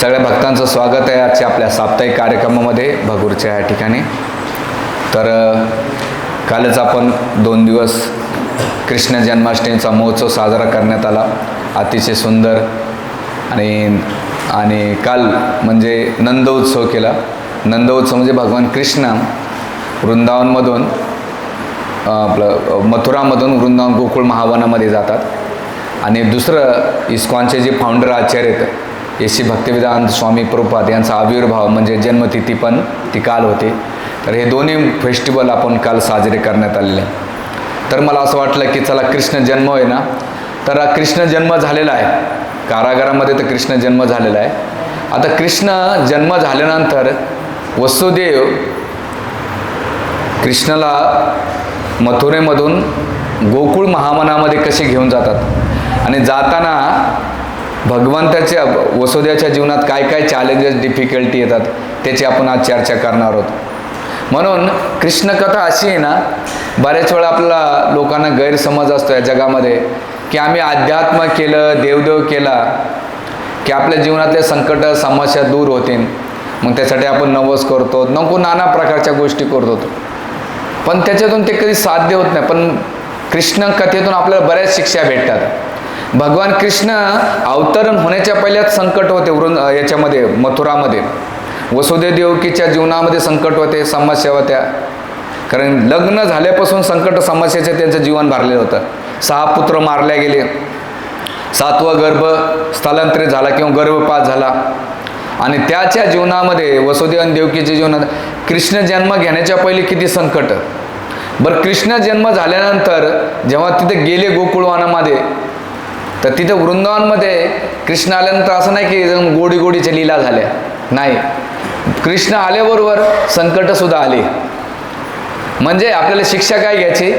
सगळ्या भक्तांचं स्वागत आहे आजच्या आपल्या साप्ताहिक कार्यक्रमामध्ये भगूरच्या या ठिकाणी. तर कालच आपण 2 दिवस कृष्ण जन्माष्टमीचा महोत्सव साजरा करण्यात आला, अतिशय सुंदर. आणि काल म्हणजे नंदोत्सव केला. नंदोत्सव म्हणजे भगवान कृष्ण वृंदावनमधून मथुरामधून वृंदावन गोकुळ महावनामध्ये जातात. आणि दुसरं इस्कॉनचे जे फाउंडर आचार्य आहेत श्री भक्तिवेदांत स्वामी प्रभुपाद यांचा आविर्भाव म्हणजे जन्मतिथी पण ती काल होते. तर हे दोन्ही फेस्टिवल आपण काल साजरे करण्यात आलेले. तर मला असं वाटलं की चला कृष्ण जन्म आहे ना, तर कृष्ण जन्म झालेला आहे कारागारामध्ये, तर कृष्ण जन्म झालेला आहे. आता कृष्ण जन्म झाल्यानंतर वसुदेव कृष्णाला मथुरेमधून गोकुळ महावनामध्ये कसे घेऊन जातात आणि जाताना भगवंताच्या वसुदेवाच्या जीवनात काय काय चॅलेंजेस डिफिकल्टी येतात त्याची आपण आज चर्चा करणार आहोत. म्हणून कृष्णकथा अशी आहे ना, बऱ्याच वेळा आपल्याला लोकांना गैरसमज असतो या जगामध्ये की आम्ही अध्यात्म केलं, देवदेव केला की आपल्या जीवनातले संकट समस्या दूर होतील, मग त्यासाठी आपण नवस करतो, नको नाना प्रकारच्या गोष्टी करतो, पण त्याच्यातून ते कधी साध्य होत नाही. पण कृष्ण कथेतून आपल्याला बऱ्याच शिक्षा भेटतात. भगवान कृष्ण अवतरण होण्याच्या पहिल्याच संकट होते याच्यामध्ये मथुरामध्ये. वसुदेव देवकीच्या जीवनामध्ये संकट होते, समस्या होत्या, कारण लग्न झाल्यापासून संकट समस्याचे त्यांचं जीवन भरलेलं होतं. 6 पुत्र मारले गेले, 7वा गर्भ स्थलांतरित झाला किंवा गर्भपात झाला. आणि त्याच्या जीवनामध्ये वसुदेव आणि देवकीच्या जीवनात कृष्ण जन्म घेण्याच्या पहिले किती संकट. बरं, कृष्ण जन्म झाल्यानंतर जेव्हा तिथे गेले गोकुळवनामध्ये, तर तिथे वृंदावनमध्ये कृष्ण आल्यानंतर असं नाही की गोडी गोडीच्या लीला झाल्या, नाही, कृष्ण आल्याबरोबर संकटसुद्धा आले. म्हणजे आपल्याला शिक्षा काय घ्यायची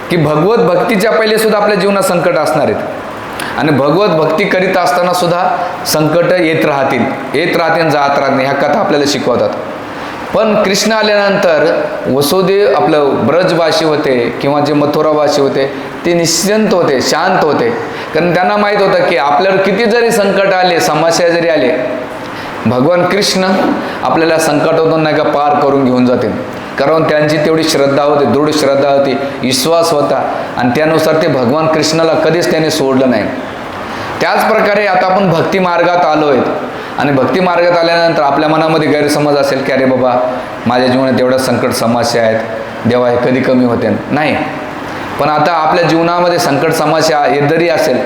की भगवत भक्तीच्या पहिले सुद्धा आपल्या जीवनात संकट असणार आहेत आणि भगवत भक्ती करीत असताना सुद्धा संकट येत राहतील जात राहतील. ह्या कथा आपल्याला शिकवतात. पण कृष्ण आल्यानंतर वसुदेव आपलं ब्रजवासी होते किंवा जे मथुरावासी होते ते निश्चिंत होते, शांत होते, कारण त्यांना माहीत होतं की आपल्यावर किती जरी संकट आले, समस्या जरी आले, भगवान कृष्ण आपल्याला संकटातून नाही का पार करून घेऊन जातील. कारण त्यांची तेवढी श्रद्धा होती, दृढ श्रद्धा होती, विश्वास होता आणि त्यानुसार ते भगवान कृष्णाला कधीच त्याने सोडलं नाही. त्याच प्रकारे आता आपण भक्ती मार्गात आलो आहेत आणि भक्ती मार्गात आल्यानंतर आपल्या मनामध्ये गैरसमज असेल की अरे बाबा माझ्या जीवनात एवढं संकट समस्या आहेत, देवा हे कधी कमी होते, नाही. पण आता आपल्या जीवनामध्ये संकट समस्या येत जरी असेल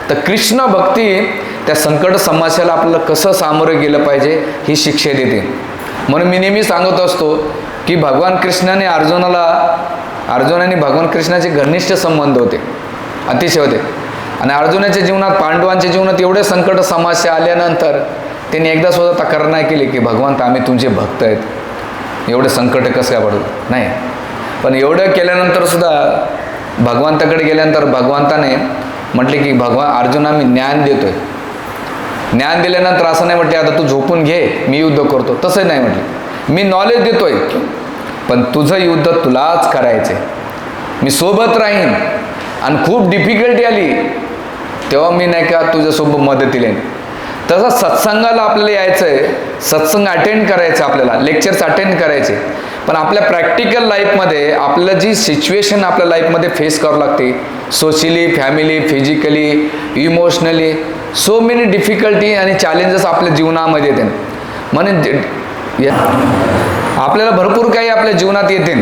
तर कृष्ण भक्ती त्या संकट समस्याला आपल्याला कसं सामोरं गेलं पाहिजे ही शिक्षा देते. म्हणून मी नेहमी सांगत असतो की भगवान कृष्णाने अर्जुनाने भगवान कृष्णाचे घनिष्ठ संबंध होते, अतिशय होते. आणि अर्जुनाच्या जीवनात, पांडवांच्या जीवनात एवढे संकट समस्या आल्यानंतर त्यांनी एकदा सुद्धा तक्रार नाही केली की भगवंत आम्ही तुमचे भक्त आहेत, एवढे संकट कसं काय पडलं, नाही. पण एवढं केल्यानंतर सुद्धा भगवंताकडे गेल्यानंतर भगवंताने म्हटले की अर्जुना मी ज्ञान देतोय. ज्ञान दिल्यानंतर असं नाही म्हटले आता तू झोपून घे मी युद्ध करतो, तसं नाही म्हटले, मी नॉलेज देतोय पण तुझं युद्ध तुलाच करायचं आहे, मी सोबत राहीन आणि खूप डिफिकल्टी आली तेव्हा मी नाही का तुझ्यासोबत मदतीला येईन. तसं सत्संगाला आपल्याला यायचं आहे, सत्संग अटेंड करायचं, आपल्याला लेक्चर्स अटेंड करायचे, पण आपल्या प्रॅक्टिकल लाईफमध्ये आपल्याला जी सिच्युएशन आपल्या लाईफमध्ये फेस करावं लागते, socially, family, physically, emotionally, so many difficulty आणि चॅलेंजेस आपल्या जीवनामध्ये येते. म्हणून आपल्याला भरपूर काही आपल्या जीवनात येते,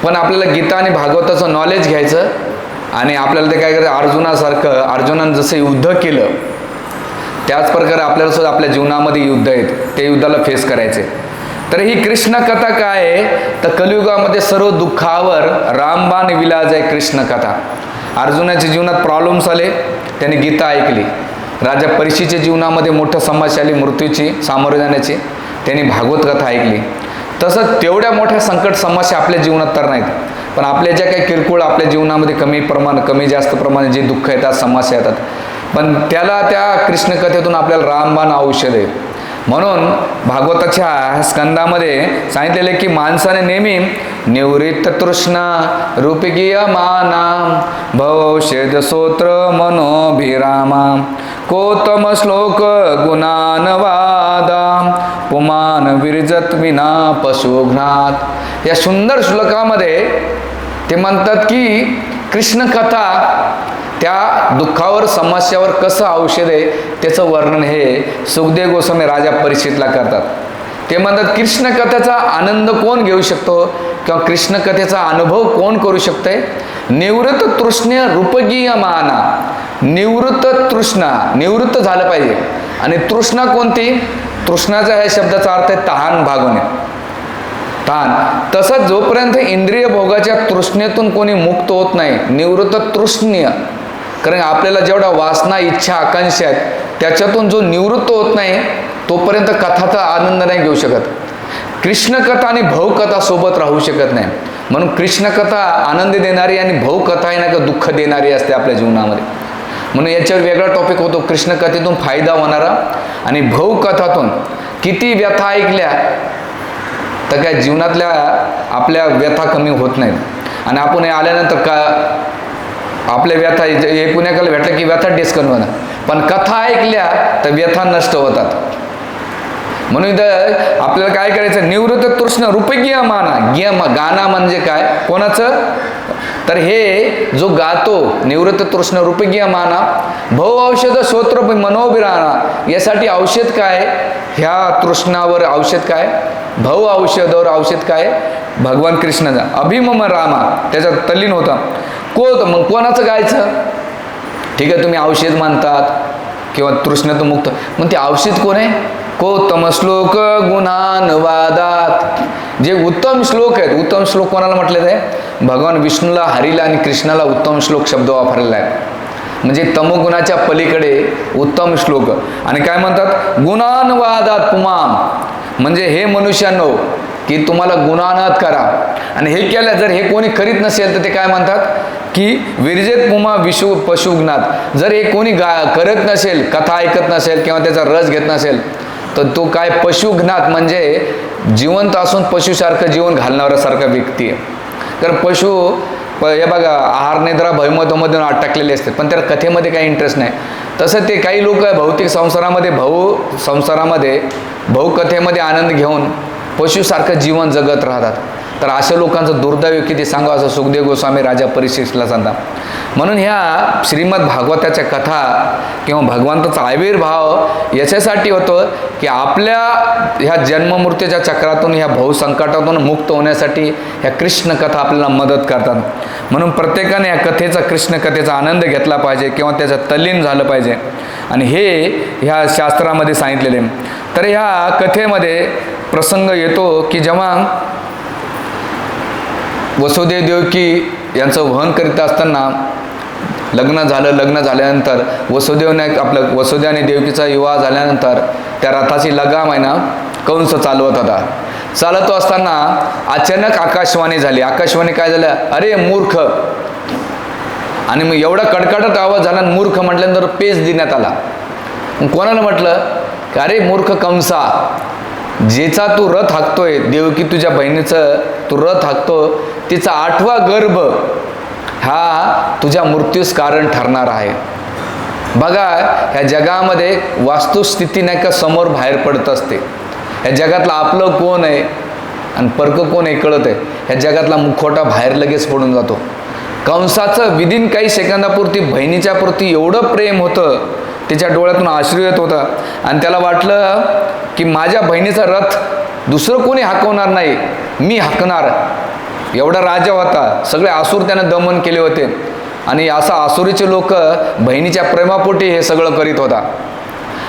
पण आपल्याला गीता आणि भागवताचं नॉलेज घ्यायचं आणि आपल्याला ते काय करायचं, अर्जुनानं जसं युद्ध केलं त्याच प्रकारे आपल्याला सुद्धा आपल्या जीवनामध्ये युद्ध आहेत, ते युद्धाला फेस करायचे. तर ही कृष्ण कथा काय आहे, तर कलियुगामध्ये सर्व दुःखावर रामबाण विलाज आहे कृष्ण कथा. अर्जुनाच्या जीवनात प्रॉब्लेम्स आले, त्याने गीता ऐकली. राजा परीक्षेच्या जीवनामध्ये मोठं समस्या आली, मृत्यूची सामोरे जाण्याची, त्यांनी भागवत कथा ऐकली. तसं तेवढ्या मोठ्या संकट समस्या आपल्या जीवनात तर नाहीत, पण आपल्या ज्या काही किरकोळ आपल्या जीवनामध्ये कमी जास्त प्रमाणे जे दुःख येतात, समस्या येतात, पण त्याला त्या कृष्ण कथेतून आपल्याला रामबाण औषध आहे. म्हणून भागवताच्या स्कंदामध्ये सांगितलेले की माणसाने नेहमी निवृत्त तृष्णा रूपकीय माना भवषेद स्तोत्र मनोभिरामा कोतम श्लोक गुणानवादा पुमान विरजत विना पशुघ्नात. या सुंदर श्लोकामध्ये ते म्हणतात की कृष्ण कथा त्या दुःखावर समस्यावर कसं औषध आहे त्याचं वर्णन हे सुखदेव गोस्वामी राजा परीक्षितला करतात. ते म्हणतात कृष्ण कथेचा आनंद कोण घेऊ शकतो किंवा कृष्ण कथेचा अनुभव कोण करू शकते. निवृत्त तृष्ण रूपगीय माना. निवृत्त तृष्णा, निवृत्त झालं पाहिजे. आणि तृष्णा कोणती? तृष्णाचा ह्या शब्दाचा अर्थ आहे तहान भागवणे, तहान. तसंच जोपर्यंत इंद्रिय भोगाच्या तृष्णेतून कोणी मुक्त होत नाही, निवृत्त तृष्णीय, कारण आपल्याला जेवढा वासना इच्छा आकांक्षा आहेत त्याच्यातून जो निवृत्त होत नाही तोपर्यंत कथाचा आनंद नाही घेऊ शकत. कृष्णकथा आणि भावकथा सोबत राहू शकत नाही. म्हणून कृष्णकथा आनंद देणारी आणि भावकथा आहे ना का दुःख देणारी असते आपल्या जीवनामध्ये. म्हणून याच्यावर वेगळा टॉपिक होतो, कृष्णकथेतून फायदा होणारा आणि भावकथातून किती व्यथा ऐकल्या तर काय जीवनातल्या आपल्या व्यथा कमी होत नाहीत. आणि आपण हे आल्यानंतर का आपल्या व्यथा हे पुण्याकाला भेटलं की व्यथा डिस्कन होणार, पण कथा ऐकल्या तर व्यथा नष्ट होतात. म्हणून इथं आपल्याला काय करायचं, निवृत्त तृष्ण रूपगीय माना. गाणं म्हणजे काय, कोणाचं, तर हे जो गातो निवृत्त तृष्ण रूपगीय माना. भव औषध श्रोत्र मनोभिराणा. यासाठी औषध काय, ह्या तृष्णावर औषध काय, भव औषधावर औषध काय, भगवान कृष्णाचा अभिमम रामा. त्याच्यात तल्लीन होता. मग कोणाचं गायचं, ठीक आहे तुम्ही औषध मानतात किंवा तृष्णातून मुक्त, मग ते औषध कोण आहे, कोत्तम श्लोक गुणानुवादात. जे उत्तम श्लोक आहेत, उत्तम श्लोक कोणाला म्हटले आहे, भगवान विष्णूला, हरीला आणि कृष्णाला उत्तम श्लोक शब्द वापरलेला आहे. म्हणजे तमोगुणाच्या पलीकडे उत्तम श्लोक. आणि काय म्हणतात, गुणानुवादात पुमाम, म्हणजे हे मनुष्यानो की तुम्हाला गुणानाद करा. आणि हे केलं जर हे कोणी करीत नसेल तर ते काय म्हणतात की विरजेत पुमा विषु पशुघ्नात. जर हे कोणी करत नसेल, कथा ऐकत नसेल किंवा त्याचा रस घेत नसेल तर तो काय पशुघ्नात, म्हणजे जिवंत असून पशुसारखं जीवन घालणाऱ्यासारखा व्यक्ती आहे. तर पशु हे बघा आहार निद्रा भयमतमधून अटकलेले असते पण त्या कथेमध्ये काही इंटरेस्ट नाही. तसं ते काही लोक भौतिक संसारामध्ये भावकथेमध्ये आनंद घेऊन पशुसारखं जीवन जगत राहतात. तर अशा लोकांचं दुर्दैव किती सांगा असं सुखदेव गोस्वामी राजा परीक्षितला सांगतात. म्हणून ह्या श्रीमद भागवताच्या कथा किंवा भगवंताचा आविर्भाव याच्यासाठी होतं की आपल्या ह्या जन्ममृत्यूच्या चक्रातून ह्या भावसंकटातून मुक्त होण्यासाठी ह्या कृष्ण कथा आपल्याला मदत करतात. म्हणून प्रत्येकाने या कथेचा कृष्ण कथेचा आनंद घेतला पाहिजे किंवा त्याचा तल्लीन झालं पाहिजे. आणि हे ह्या शास्त्रामध्ये सांगितलेले. तर ह्या कथेमध्ये प्रसंग येतो की जेव्हा वसुदेव देवकी यांचं वहन करीत असताना लग्न झाल्यानंतर वसुदेव आणि देवकीचा विवाह झाल्यानंतर त्या रथाची लगाम आहे ना कंस चालवत होता. चालत असताना अचानक आकाशवाणी झाली. आकाशवाणी काय झालं, अरे मूर्ख. आणि मग एवढा कडकडत आवाज झाला, मूर्ख म्हटल्यानंतर पेच देण्यात आला. मग कोणाला म्हटलं की अरे मूर्ख कंसा, जेचा तू रथ हाकतोय, देवकी तुझ्या बहिणीचं तू रथ हाकतो, तिचा 8वा गर्भ हा तुझ्या मृत्यूस कारण ठरणार आहे. बघा ह्या जगामध्ये वास्तुस्थिती नाही का समोर बाहेर पडत असते. ह्या जगातलं आपलं कोण आहे आणि परक कोण आहे कळत आहे. ह्या जगातला मुखवटा बाहेर लगेच पडून जातो. कंसाचं विदिन काही सेकंदापुरती बहिणीच्या प्रती एवढं प्रेम होतं, तिच्या डोळ्यातून अश्रू येत होता आणि त्याला वाटलं की माझ्या बहिणीचा रथ दुसरं कोणी हाकवणार नाही, मी हाकणार. एवढा राजा होता, सगळे आसुर त्यानं दमन केले होते आणि असा आसुरीचे लोक बहिणीच्या प्रेमापोटी हे सगळं करीत होता.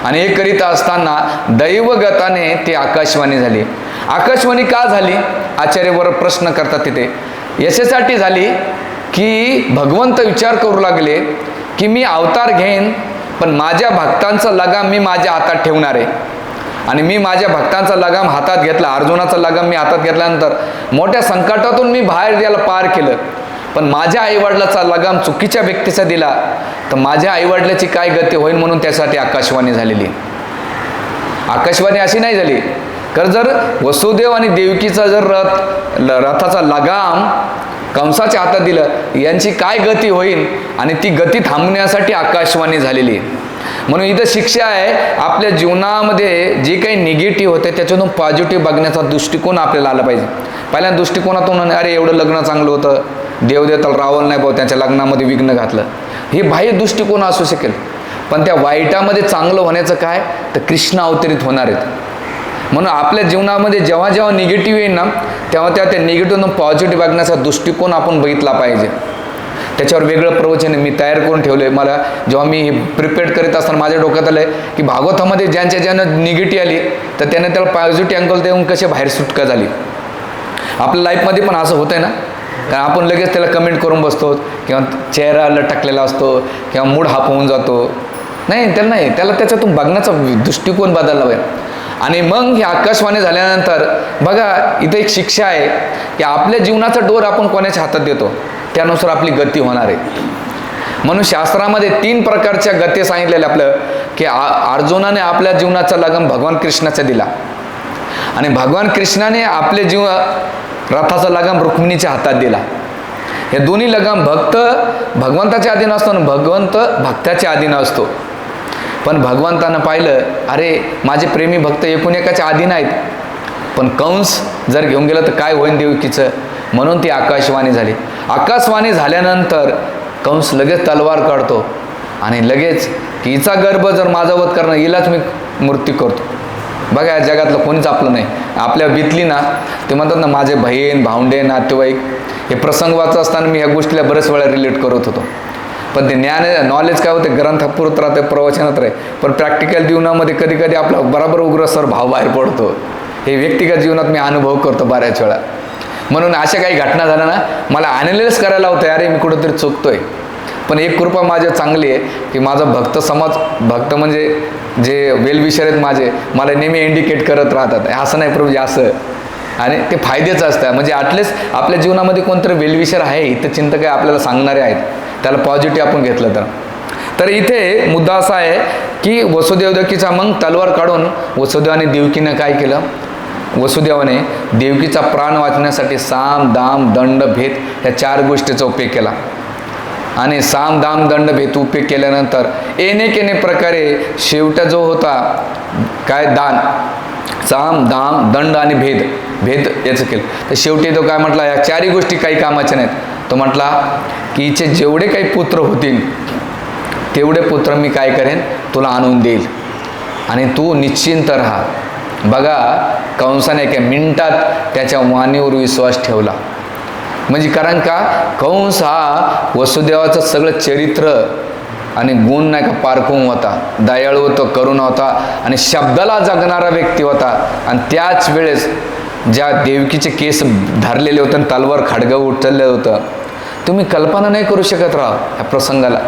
आणि हे करीत असताना दैवगताने ती आकाशवाणी झाली. आकाशवाणी का झाली, आचार्यवर प्रश्न करतात तिथे. याच्यासाठी झाली की भगवंत विचार करू लागले की मी अवतार घेईन पण माझ्या भक्तांचा लगाम मी माझ्या हातात ठेवणार आहे. आणि मी माझ्या भक्तांचा लगाम हातात घेतला, अर्जुनाचा लगाम मी हातात घेतल्यानंतर मोठ्या संकटातून मी बाहेर याला पार केलं. पण माझ्या आईवडिलाचा लगाम चुकीच्या व्यक्तीचा दिला तर माझ्या आईवडिलाची काय गती होईल, म्हणून त्यासाठी आकाशवाणी झालेली. आकाशवाणी अशी नाही झाली तर जर वसुदेव आणि देवकीचा जर रथाचा लगाम कंसाच्या हातात दिलं, यांची काय गती होईल आणि ती गती थांबण्यासाठी आकाशवाणी झालेली. म्हणून इथं शिक्षा आहे, आपल्या जीवनामध्ये जे काही निगेटिव्ह होते त्याच्यातून पॉझिटिव्ह बघण्याचा दृष्टिकोन आपल्याला आला पाहिजे. पहिल्या दृष्टिकोनातून अरे एवढं लग्न चांगलं होतं, देवदेवताला रावल नाही भाऊ, त्यांच्या लग्नामध्ये विघ्न घातलं, हे बाह्य दृष्टिकोन असू शकेल. पण त्या वाईटामध्ये चांगलं होण्याचं काय, तर कृष्ण अवतरित होणार आहेत. म्हणून आपल्या जीवनामध्ये जेव्हा जेव्हा निगेटिव्ह येईल ना, तेव्हा त्या निगेटिव्हनं पॉझिटिव्ह बघण्याचा दृष्टिकोन आपण बघितला पाहिजे. त्याच्यावर वेगळं प्रवचन मी तयार करून ठेवलं आहे. मला जेव्हा मी प्रिपेअर करीत असताना माझ्या डोक्यात आलं आहे की भागवतामध्ये ज्यानं निगेटिव्ह आली तर त्याने त्याला पॉझिटिव्ह अँगल देऊन कशी बाहेर सुटका झाली. आपल्या लाईफमध्ये पण असं होतं आहे ना, कारण आपण लगेच त्याला कमेंट करून बसतो किंवा चेहरा लटकलेला असतो किंवा मूड हाफ होऊन जातो. त्याला त्याच्यातून बघण्याचा दृष्टिकोन बदलला पाहिजे. आणि मग ही आकाशवाणी झाल्यानंतर बघा इथं एक शिक्षा आहे की आपल्या जीवनाचा डोर आपण कोणाच्या हातात देतो त्यानुसार आपली गती होणार आहे. म्हणून शास्त्रामध्ये 3 प्रकारच्या गती सांगितलेल्या आपलं की अर्जुनाने आपल्या जीवनाचा लगाम भगवान कृष्णाचा दिला आणि भगवान कृष्णाने आपले रथाचा लगाम रुक्मिणीच्या हातात दिला. हे दोन्ही लगाम भगवंताच्या अधीन असतो आणि भगवंत भक्ताच्या अधीन असतो. पण भगवंतानं पाहिलं अरे माझे प्रेमी भक्त एकूण एकाच्या अधीन आहेत, पण कंस जर घेऊन गेलं तर काय होईल देवकीचं, म्हणून ती आकाशवाणी झाली. आकाशवाणी झाल्यानंतर कंस लगेच तलवार काढतो आणि लगेच की हिचा गर्भ जर माझा वध करणं हिलाच मी मृत्यू करतो. बघा या जगातलं कोणीच आपलं नाही. आपल्या बितली ना ते म्हणतात ना माझे बहीण भावंडे नातेवाईक, हे प्रसंग वाचत असताना मी ह्या गोष्टीला बरेच वेळा रिलेट करत होतो. पण ते नॉलेज काय होते ग्रंथापुरत राहते, प्रवचनात राहते, पण प्रॅक्टिकल जीवनामध्ये कधी कधी आपला बरोबर उग्रसर भाव बाहेर पडतो. हे व्यक्तिगत जीवनात मी अनुभव करतो बऱ्याच वेळा. म्हणून अशा काही घटना झाल्या ना मला ॲनालिसिस करायला होतं अरे मी कुठंतरी चुकतोय. पण एक कृपा माझी चांगली आहे की माझा भक्त समाज, भक्त म्हणजे जे वेलविशर आहेत माझे, मला नेहमी इंडिकेट करत राहतात असं नाही प्रभूजी असं, आणि ते फायद्याचं असतं. म्हणजे ॲटलिस्ट आपल्या जीवनामध्ये कोणतरी वेलविशर आहे तर चिंतक आहे आपल्याला सांगणारे आहेत, त्याला पॉझिटिव्ह आपण घेतलं तर. इथे मुद्दा असा आहे की वसुदेव देवकीचा मग तलवार काढून वसुदेवाने देवकीनं काय केलं, वसुदेवाने देवकीचा प्राण वाचण्यासाठी साम दाम दंड भेद ह्या 4 गोष्टीचा उपयोग केला. आणि साम दाम दंड भेद उपयोग केल्यानंतर येणे प्रकारे शेवटा जो होता काय दान, साम दाम दंड आणि भेद याचं केलं. तर शेवटी तो काय म्हटला, या 4ही गोष्टी काही कामाच्या नाहीत. तो म्हटला की हिचे जेवढे काही पुत्र होतील तेवढे पुत्र मी काय करेन तुला आणून देईल आणि तू निश्चिंत राहा. बघा कंसाने एका मिनिटात त्याच्या वाणीवर विश्वास ठेवला. म्हणजे कारण का कंस हा वसुदेवाचं सगळं चरित्र आणि गुण नाही का पारखून होता, दयाळू होता, करुण होता आणि शब्दाला जगणारा व्यक्ती होता. आणि त्याच वेळेस ज्या देवकीचे केस धरलेले होते आणि तलवार खडगं उचललं होतं, तुम्ही कल्पना नाही करू शकत राहा ह्या प्रसंगाला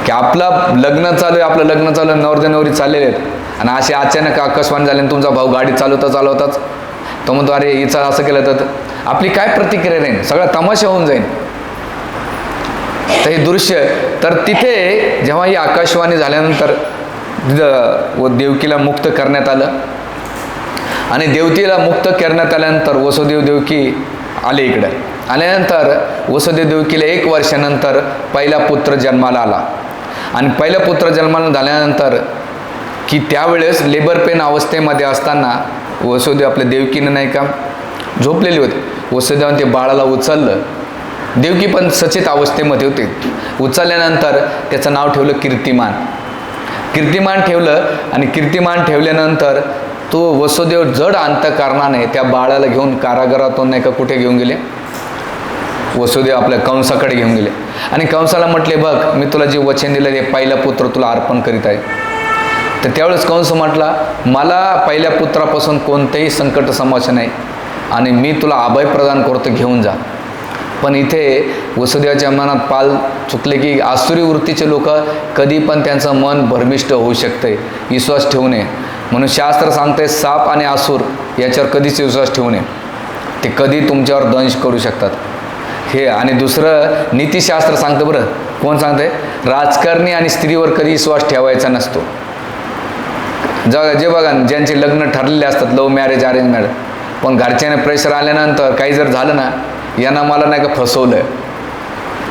की आपलं लग्न चालू आहे, नवरदेव नवरी चाललेले आहेत आणि असे अचानक आकाशवाणी झाले आणि तुमचा भाऊ गाडी चालवताच तो म्हणतो अरे हिचा असं केलं तर आपली काय प्रतिक्रिया राहील, सगळा तमाशा होऊन जाईल. तर हे दृश्य, तर तिथे जेव्हा ही आकाशवाणी झाल्यानंतर देवकीला मुक्त करण्यात आलं आणि देवकीला मुक्त करण्यात आल्यानंतर वसुदेव देवकी आले इकडे. आल्यानंतर वसुदेव देवकीला 1 वर्षानंतर पहिला पुत्र जन्माला आला आणि पहिला पुत्र जन्माला झाल्यानंतर की त्यावेळेस लेबर पेन अवस्थेमध्ये असताना वसुदेव आपल्या देवकीनं नाही का झोपलेली होती. वसुदेवाने ते बाळाला उचललं. देवकी पण सचेत अवस्थेमध्ये होते. उचलल्यानंतर त्याचं नाव ठेवलं कीर्तिमान ठेवलं आणि कीर्तिमान ठेवल्यानंतर तो वसुदेव जड अंतःकरणाने त्या बाळाला घेऊन कारागृहातून नाही का कुठे घेऊन गेले, वसुदेव आपल्या कंसाकडे घेऊन गेले आणि कंसाला म्हटले बघ मी तुला जे वचन दिलं ते पहिला पुत्र तुला अर्पण करीत आहे. तर त्यावेळेस कंस म्हटला मला पहिल्या पुत्रापासून कोणतेही संकट समस्या नाही आणि मी तुला अभय प्रदान करतो, घेऊन जा. पण इथे वसुदेवाच्या मनात पाल चुकले की आसुरी वृत्तीचे लोक कधी पण त्यांचं मन भरमिष्ट होऊ शकते, विश्वास ठेवू नये. म्हणून शास्त्र सांगते साप आणि आसूर याच्यावर कधीच विश्वास ठेवू नये, ते कधी तुमच्यावर दंश करू शकतात. हे आणि दुसरं नीतिशास्त्र सांगतं बरं, कोण सांगते, राजकारणी आणि स्त्रीवर कधी विश्वास ठेवायचा नसतो. जे बघा ज्यांचे लग्न ठरलेले असतात, लव्ह मॅरेज अरेंज मॅरेज, पण घरच्याने प्रेशर आल्यानंतर काही जर झालं ना, यांना मला नाही का फसवलं,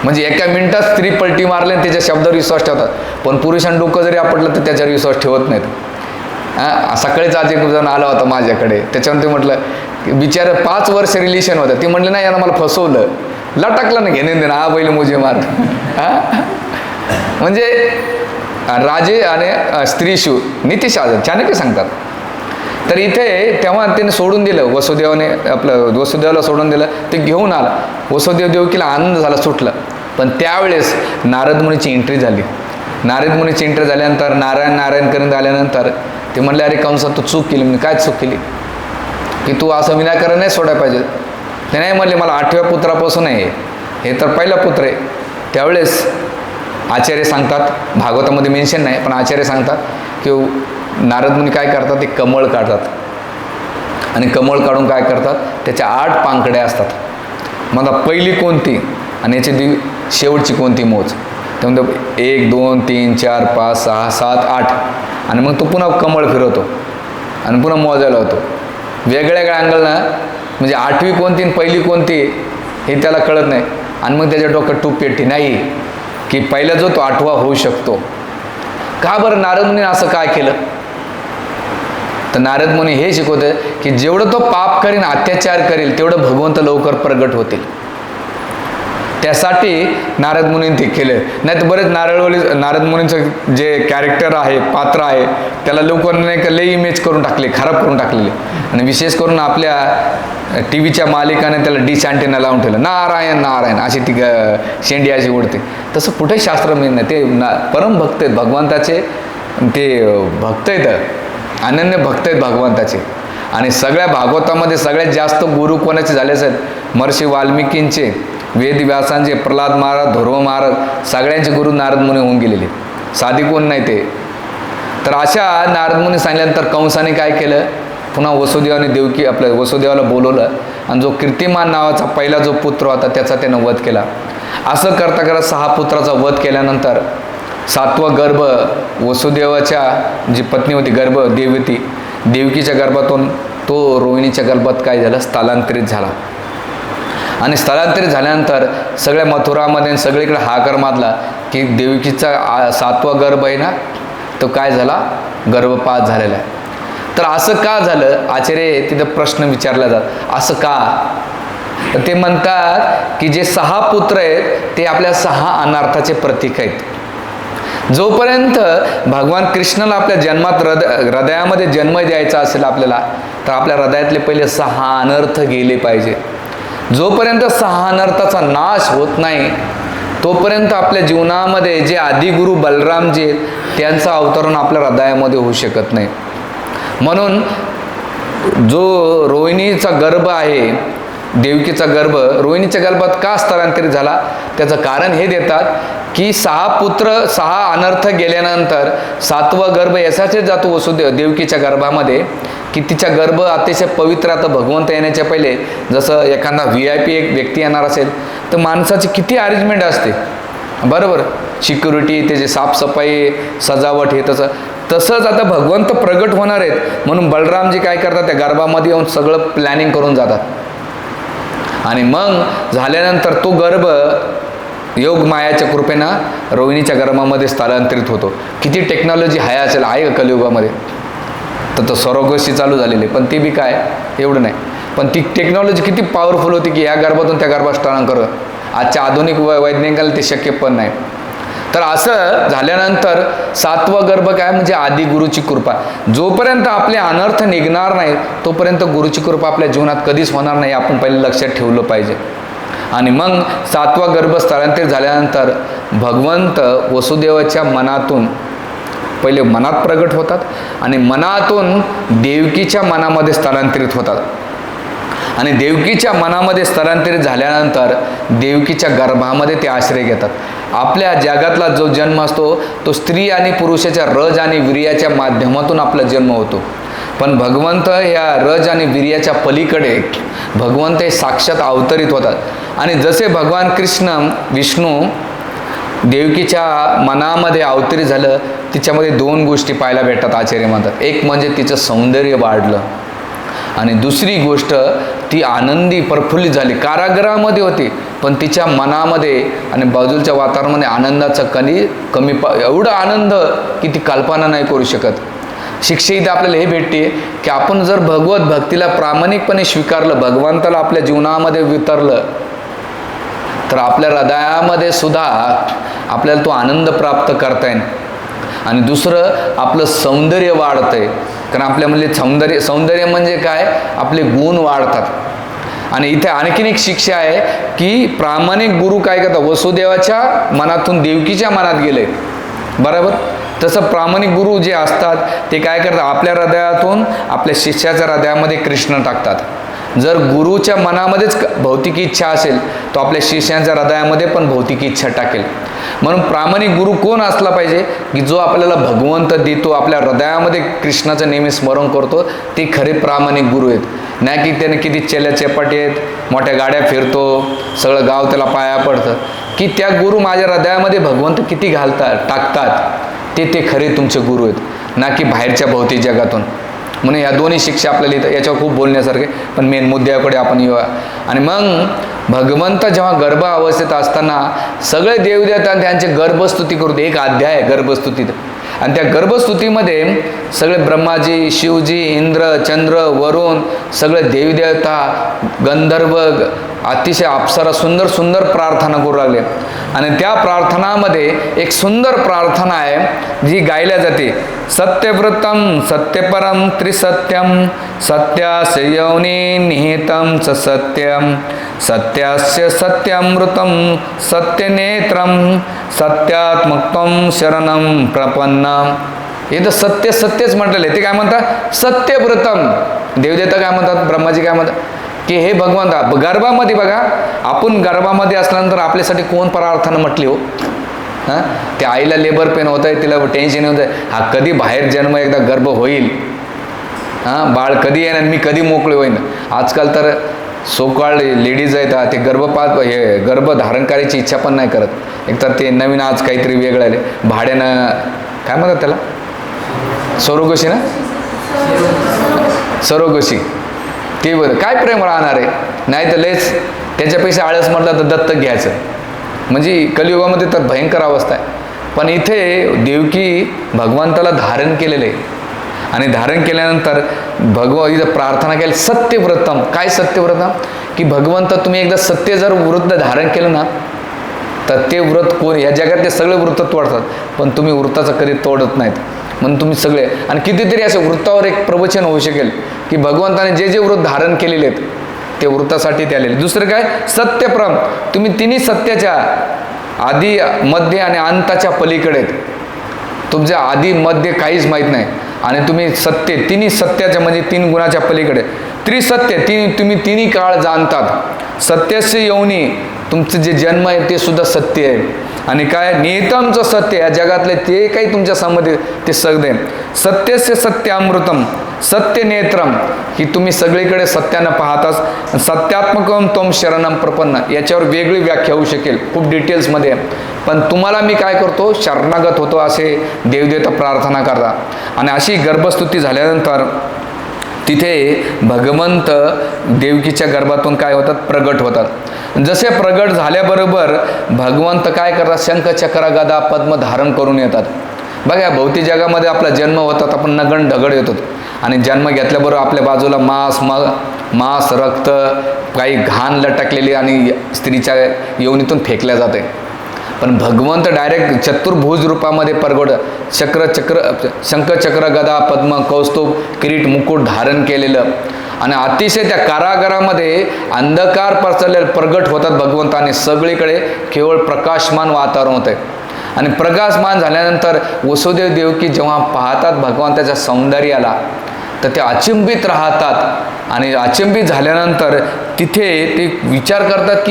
म्हणजे एका मिनिटात स्त्री पलटी मारली आणि त्याच्या शब्दावर विश्वास ठेवतात, पण पुरुषांना डोकं जरी आपटलं तर त्याच्यावर विश्वास ठेवत नाहीत. सकाळीच आज एक जण आला होता माझ्याकडे, त्याच्यानंतर म्हटलं बिचार 5 वर्ष रिलेशन होतं, ते म्हटलं नाही यानं मला फसवलं, लटकलं ना घेणे देणं, हा बैल मोजे मार. म्हणजे राजे आणि स्त्रीशू नीतिशास्त्र चाणक्य सांगतात. तर इथे तेव्हा त्याने सोडून दिलं, वसुदेवाने आपलं वसुदेवाला सोडून दिलं, ते घेऊन आला. वसुदेव देवकीला आनंद झाला, सुटलं. पण त्यावेळेस नारद मुनीची एंट्री झाली. नारद मुनीची एंट्री झाल्यानंतर नारायण नारायण करून आल्यानंतर ते म्हणले, अरे कंसा तू चूक केली. मी काय चूक केली की तू असं विनाकारण नाही सोडायला पाहिजे. ते नाही म्हणले, मला 8व्या पुत्रापासून आहे, हे तर पहिला पुत्र आहे. त्यावेळेस आचार्य सांगतात, भागवतामध्ये मेन्शन नाही पण आचार्य सांगतात की नारद मुनी काय करतात, ते कमळ काढतात आणि कमळ काढून काय करतात, त्याच्या 8 पांकड्या असतात. मला पहिली कोणती आणि याची शेवटची कोणती मोज. त्यामध्ये 1 2 3 4 5 6 7 8 आणि मग तो पुन्हा कमळ फिरवतो आणि पुन्हा मोजायला होतो वेगळ्या वेगळ्या अँगलनं. म्हणजे 8वी कोणती आणि पहिली कोणती हे त्याला कळत नाही. आणि मग त्याच्या डोक्यात टूप पेटी नाही की पहिला जो तो 8वा होऊ शकतो. का बरं नारद मुनी असं काय केलं. तर नारद मुनी हे शिकवते की जेवढं तो पाप करीन, अत्याचार करेल, तेवढं भगवंत लवकर प्रगट होतील. त्यासाठी नारद मुनींनी ते केलं. नाही तर बरेच नारद मुनींचं जे कॅरेक्टर आहे, पात्र आहे, त्याला लोकांनी लई इमेज करून टाकले, खराब करून टाकलेले. आणि विशेष करून आपल्या टी व्हीच्या मालिकाने त्याला डिश अँटेना लावून ठेवलं, नारायण नारायण अशी ती शेंडी अशी उडते. तसं कुठेही शास्त्र मिळत नाही. ते परम भक्त आहेत भगवंताचे, ते भक्त आहेत, अनन्य भक्त आहेत भगवंताचे. आणि सगळ्या भागवतामध्ये सगळ्यात जास्त गुरु कोणाचे झालेच आहेत, महर्षी वाल्मिकींचे, वेदव्यासांचे, प्रल्हाद महाराज, ध्रुव महाराज, सगळ्यांचे गुरु नारद मुनी होऊन गेलेले, साधी कोण नाही ते. तर अशा नारद मुनी सांगितल्यानंतर कंसाने काय केलं, पुन्हा वसुदेवाने देवकी आपल्या वसुदेवाला बोलवलं आणि जो कीर्तिमान नावाचा पहिला जो पुत्र होता त्याचा त्यानं वध केला. असं करता करता 6 पुत्राचा वध केल्यानंतर 7वा गर्भ वसुदेवाच्या जी पत्नी होती, गर्भ देवती, देवकीच्या गर्भातून तो रोहिणीच्या गर्भात काय झालं, स्थलांतरित झाला. आणि स्थलांतरित झाल्यानंतर सगळ्या मथुरामध्ये सगळीकडे हाकार मारला की देवकीचा 7वा गर्भ आहे ना, तो काय झाला, गर्भपात झालेला आहे. तर असं का झालं, आचार्य तिथं प्रश्न विचारला जात, असं का. तर ते म्हणतात की जे 6 पुत्र आहेत ते आपल्या 6 अनर्थाचे प्रतीक आहेत. जोपर्यंत भगवान कृष्णाला आपल्या जन्मात हृदयामध्ये जन्म द्यायचा असेल आपल्याला, तर आपल्या हृदयातले पहिले 6 अनर्थ गेले पाहिजे. जोपर्यंत 6 अनर्थाचा नाश होत नाही तोपर्यंत आपल्या जीवनामध्ये जे आदिगुरु बलरामजी त्यांचं अवतरण आपल्या हृदयामध्ये होऊ शकत नाही. म्हणून जो रोहिणीचा गर्भ आहे, देवकीचा गर्भ रोहिणीच्या गर्भात का स्थलांतरित झाला, त्याचं कारण हे देतात की 6 पुत्र 6 अनर्थ गेल्यानंतर 7वा गर्भ याच्याचे जातो वसुदेव देवकीच्या गर्भामध्ये की तिच्या गर्भ अतिशय पवित्र. आता भगवंत येण्याच्या पहिले जसं एखादा VIP एक व्यक्ती येणार असेल तर माणसाची किती अरेंजमेंट असते, बरोबर, सिक्युरिटी, त्याची साफसफाई, सजावट, हे तसंच आता भगवंत प्रगट होणार आहेत म्हणून बलरामजी काय करतात, त्या गर्भामध्ये येऊन सगळं प्लॅनिंग करून जातात. आणि मग झाल्यानंतर तो गर्भ योग मायाच्या कृपेनं रोहिणीच्या गर्भामध्ये स्थलांतरित होतो. किती टेक्नॉलॉजी आहे असेल, आहे का कलियुगामध्ये, तर सर्व गोष्टी चालू झालेली, पण ती बी काय एवढं नाही. पण ती टेक्नॉलॉजी किती पॉवरफुल होती की या गर्भातून त्या गर्भात स्थलांतर, आजच्या आधुनिक वैज्ञानिकाला ते शक्य पण नाही. तर असं झाल्यानंतर 7वा गर्भ काय म्हणजे आदि गुरुची कृपा. जोपर्यंत आपले अनर्थ निघणार नाही तोपर्यंत गुरुची कृपा आपल्या जीवनात कधीच होणार नाही, आपण पहिले लक्षात ठेवलं पाहिजे. आणि मग 7वा गर्भ स्थलांतरित झाल्यानंतर भगवंत वसुदेवाच्या मनातून पहिले मनात प्रगट होतात आणि मनातून देवकीच्या मनामध्ये स्थलांतरित होतात. आणि देवकीच्या मनामध्ये स्थलांतरित झाल्यानंतर देवकीच्या गर्भामध्ये ते आश्रय घेतात. आपल्या जगातला जो जन्म असतो तो स्त्री आणि पुरुषाच्या रज आणि वीर्याच्या माध्यमातून आपला जन्म होतो. पण भगवंत या रज आणि वीर्याच्या पलीकडे भगवंत हे साक्षात अवतरित होतात. आणि जसे भगवान कृष्ण विष्णू देवकीच्या मनामध्ये अवतरित झालं, तिच्यामध्ये 2 गोष्टी पाहायला भेटतात आचार्य म्हणतात. एक म्हणजे तिचं सौंदर्य वाढलं आणि दुसरी गोष्ट ती आनंदी प्रफुल्लित झाली. कारागृहामध्ये होती, पण तिच्या मनामध्ये आणि बाजूच्या वातावरणामध्ये आनंदाचा कमी एवढा आनंद की ती कल्पना नाही करू शकत. शिक्षा इथं आपल्याला हे भेटते की आपण जर भगवत भक्तीला प्रामाणिकपणे स्वीकारलं, भगवंताला आपल्या जीवनामध्ये वितरलं, तर आपल्या हृदयामध्ये सुद्धा आपल्याला तो आनंद प्राप्त करता येईल. आणि दुसरं, आपलं सौंदर्य वाढतंय. कारण आपल्यामध्ये सौंदर्य म्हणजे काय, आपले गुण वाढतात. आणि इथे आणखीन एक शिक्षा आहे की प्रामाणिक गुरु काय करतात, वसुदेवाच्या मनातून देवकीच्या मनात गेले, बरोबर. तसं प्रामाणिक गुरु जे असतात ते काय करतात, आपल्या हृदयातून आपल्या शिष्याच्या हृदयामध्ये कृष्ण टाकतात. जर गुरुच्या मनामध्येच भौतिक इच्छा असेल, तो आपल्या शिष्यांच्या हृदयामध्ये पण भौतिक इच्छा टाकेल. म्हणून प्रामाणिक गुरु कोण असला पाहिजे, की जो आपल्याला भगवंत देतो, आपल्या हृदयामध्ये कृष्णाचं नेहमी स्मरण करतो, ते खरे प्रामाणिक गुरु आहेत. नाही की त्याने किती चेल्याचेपाटी आहेत, मोठ्या गाड्या फिरतो, सगळं गाव त्याला पाया पडतं, की त्या गुरु माझ्या हृदयामध्ये भगवंत किती टाकतात, ते खरे तुमचे गुरु आहेत, ना की बाहेरच्या भौतिक जगातून. म्हणून या दोन्ही शिक्षा आपल्याला इथं याच्यावर खूप बोलण्यासारखे, पण मेन मुद्द्याकडे आपण येऊया. आणि मग भगवंत जेव्हा गर्भ अवस्थेत असताना सगळे देवदेवता त्यांचे गर्भस्तुती करतो. एक अध्याय आहे गर्भस्तुतीत, आणि त्या गर्भस्तुतीमध्ये सगळे ब्रह्माजी, शिवजी, इंद्र, चंद्र, वरुण, सगळे देवदेवता, गंधर्व, अतिशय अप्सरा सुंदर सुंदर प्रार्थना करू लागले. आणि त्या प्रार्थनामध्ये एक सुंदर प्रार्थना आहे जी गायल्या जाते. सत्यव्रतम सत्यपरम त्रिसत्यम सत्यास्य योनी निहितम च सत्यम सत्यास्य सत्यामृतम सत्यनेत्रम सत्यात्मकत्वम शरणम प्रपन्नम. हे तर सत्यच म्हटलेलं आहे. ते काय म्हणतात, सत्यव्रतम. देवदेवता काय म्हणतात, ब्रह्माजी काय म्हणतात, की हे भगवंता गर्भामध्ये बघा, आपण गर्भामध्ये असल्यानंतर आपल्यासाठी कोण प्रार्थना म्हटली हो. हां, त्या आईला लेबर पेन होत आहे, तिला टेन्शन होत आहे, हा कधी बाहेर जन्म एकदा गर्भ होईल, हां बाळ कधी येणार, मी कधी मोकळे होईन. आजकाल तर सोकाळ लेडीज आहेत, ते गर्भ धारण करायची इच्छा पण नाही करत. एकतर ते नवीन आज काहीतरी वेगळं आले, भाड्यानं काय म्हणतात त्याला, सरोगशी ना, सरोगशी. ते बरं काय प्रेम राहणार आहे. नाही तर लयच त्याच्यापेक्षा आळस म्हटलं तर दत्तक घ्यायचं. म्हणजे कलियुगामध्ये तर भयंकर अवस्था आहे. पण इथे देवकी भगवंताला धारण केलेलं आहे, आणि धारण केल्यानंतर इथं प्रार्थना केली सत्यव्रतम. काय सत्यव्रतम, की भगवंत तुम्ही एकदा सत्य जर व्रत धारण केलं ना, तर ते व्रत कोण, या जगातले सगळे व्रत तोडतात, पण तुम्ही व्रताचं कधी तोडत नाहीत. म्हणून तुम्ही सगळे, आणि कितीतरी असे वृत्तावर एक प्रवचन होऊ शकेल की भगवंताने जे जे व्रत धारण केलेले आहेत ते वृत्तासाठी ते आलेले. दुसरं काय, सत्यप्रम. तुम्ही तिन्ही सत्याच्या आधी, मध्य आणि अंताच्या पलीकडे आहेत. तुमच्या आधी मध्य काहीच माहीत नाही, आणि तुम्ही सत्य, तिन्ही सत्याच्या म्हणजे 3 गुणाच्या पलीकडे. त्रिसत्य, तुम्ही तिन्ही काळ जाणतात. सत्यस्य योनी, तुमचं जे जन्म आहे ते सुद्धा सत्य आहे. आणि काय, नियतमचं सत्य, या जगातले ते काही तुमच्या समोर ते सगळे. सत्यस्य सत्यामृतम सत्य नेत्रम, की तुम्ही सगळीकडे सत्यानं पाहताच. सत्यात्मकम त्वम शरणम प्रपन्न, याच्यावर वेगळी व्याख्या होऊ शकेल, खूप डिटेल्समध्ये. पण तुम्हाला मी काय करतो, शरणागत होतो असे देवदेवता प्रार्थना करता. आणि अशी गर्भस्तुती झाल्यानंतर तिथे भगवंत देवकीच्या गर्भातून काय होतात, प्रगट होतात. जसे प्रगट झाल्याबरोबर भगवंत काय करतात, शंख चक्र गदा पद्म धारण करून येतात. बघा, भौतिक जगामध्ये आपला जन्म होतात, आपण नगण ढगड येतो, आणि जन्म घेतल्याबरोबर आपल्या बाजूला मांस रक्त काही घाण लटकलेली आणि स्त्रीच्या योनीतून फेकल्या जाते. पण भगवंत डायरेक्ट चतुर्भुज रूपामध्ये प्रगट, शंख चक्र गदा पद्म कौस्तुभ किरीट मुकुट धारण केलेलं, आणि अतिशय त्या कारागारामध्ये अंधकार पसरलेलं प्रगट होतात भगवंताने. सगळीकडे केवळ प्रकाशमान वातावरण होतं आहे. आणि प्रकाशमान झाल्यानंतर वसुदेव देवकी जेव्हा पाहतात भगवंताच्या सौंदर्याला, तर ते अचंबित राहतात. आणि अचंबित झाल्यानंतर तिथे ते विचार करतात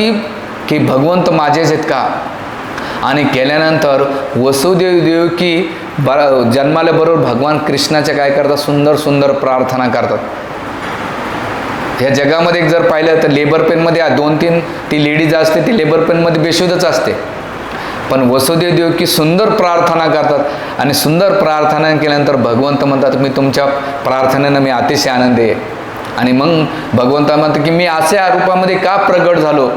की भगवंत माझेच आहेत का. आणि केल्यानंतर वसुदेव देवकी जन्माल्याबरोबर भगवान कृष्णाच्या काय करतात, सुंदर सुंदर प्रार्थना करतात. ह्या जगामध्ये एक जर पाहिलं तर लेबर पेनमध्ये 2-3 ती लेडीज असते, ती लेबर पेनमध्ये बेशुद्धच असते. पण वसुदेव देवकी सुंदर प्रार्थना करतात, आणि सुंदर प्रार्थना केल्यानंतर भगवंत म्हणतात, मी तुमच्या प्रार्थनेनं मी अतिशय आनंदी आहे. आणि मग भगवंता म्हणतात की मी अशा रूपामध्ये का प्रगट झालो.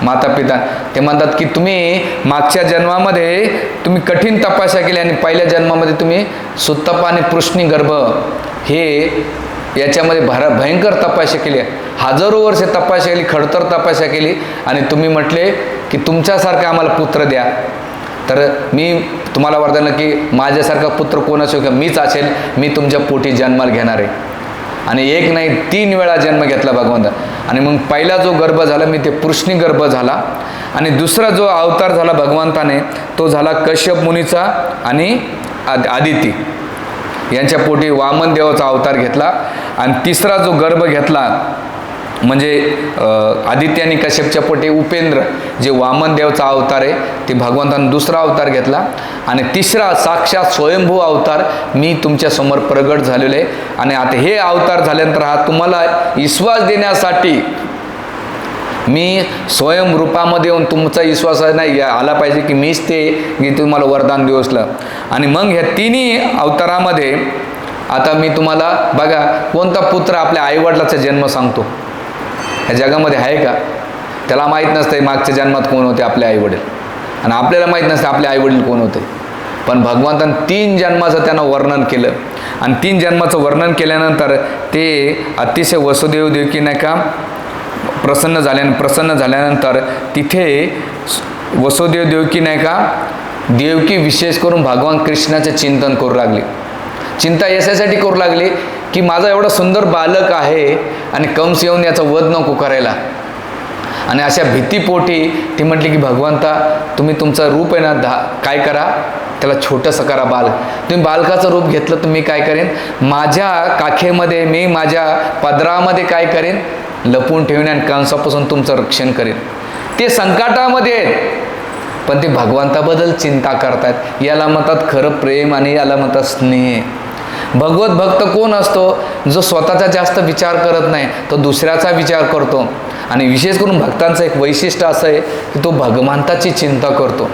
माता पिता ते म्हणतात की तुम्ही मागच्या जन्मामध्ये तुम्ही कठीण तपस्या केली आणि पहिल्या जन्मामध्ये तुम्ही सुत्तप आणि पृष्णी गर्भ हे याच्यामध्ये भयंकर तपस्या केली, हजारो वर्षे तपस्या केली, खडतर तपस्या केली आणि तुम्ही म्हटले की तुमच्यासारखा आम्हाला पुत्र द्या. तर मी तुम्हाला वरदान की माझ्यासारखा पुत्र कोण असेल का, मीच असेल, मी तुमच्या पोटी जन्माला घेणार आहे. आणि एक नाही 3 वेळा जन्म घेतला भगवंता. आणि मग पहिला जो गर्भ झाला मी ते पृष्णी गर्भ झाला आणि दुसरा जो अवतार झाला भगवंताने तो झाला कश्यप मुनीचा आणि आदिती यांच्या पोटी वामन देवाचा अवतार घेतला. आणि तिसरा जो गर्भ घेतला म्हणजे आदित्य आणि कश्यपच्या पोटी उपेंद्र जे वामन देवचा अवतार आहे ते भगवंताने दुसरा अवतार घेतला. आणि तिसरा साक्षात स्वयंभू अवतार मी तुमच्या समोर प्रगट झालेलो आहे. आणि आता हे अवतार झाल्यानंतर हा तुम्हाला विश्वास देण्यासाठी मी स्वयं रूपामध्ये येऊन तुमचा विश्वास नाही आला पाहिजे की मीच ते की तुम्हाला वरदान देऊ असलं. आणि मग ह्या तिन्ही अवतारामध्ये आता मी तुम्हाला बघा कोणता पुत्र आपल्या आईवडिलाचा जन्म सांगतो ह्या जगामध्ये आहे का. त्याला माहीत नसतं मागच्या जन्मात कोण होते आपले आईवडील आणि आपल्याला माहीत नसतं आपले आईवडील कोण होते. पण भगवंताने 3 जन्माचं त्यांना वर्णन केलं आणि 3 जन्माचं वर्णन केल्यानंतर ते अतिशय वसुदेव देवकी नाही का प्रसन्न झाल्यानंतर तिथे वसुदेव देवकी नाही का देवकी विशेष करून भगवान कृष्णाचे चिंतन करू लागले. चिंता याच्यासाठी करू लागले की माझा एवढा सुंदर बालक आहे आणि कंस येऊन याचा वध नको करायला. आणि अशा भीतीपोटी ती म्हटली की भगवंता तुम्ही तुमचं रूप आहे ना काय करा त्याला छोटंसं करा तुम्ही बालकाचं रूप घेतलं तर मी काय करेन माझ्या काखेमध्ये मी माझ्या पदरामध्ये काय करेन लपून ठेवून आणि कंसापासून तुमचं रक्षण करेन. ते संकटामध्ये आहेत पण ते भगवंताबद्दल चिंता करतात. याला म्हणतात खरं प्रेम आणि याला म्हणतात स्नेह. भगवत भक्त कोण असतो जो स्वतःचा जास्त विचार करत नाही तो दुसऱ्याचा विचार करतो. आणि विशेष करून भक्तांचं एक वैशिष्ट्य असं आहे की तो भगवंताची चिंता करतो.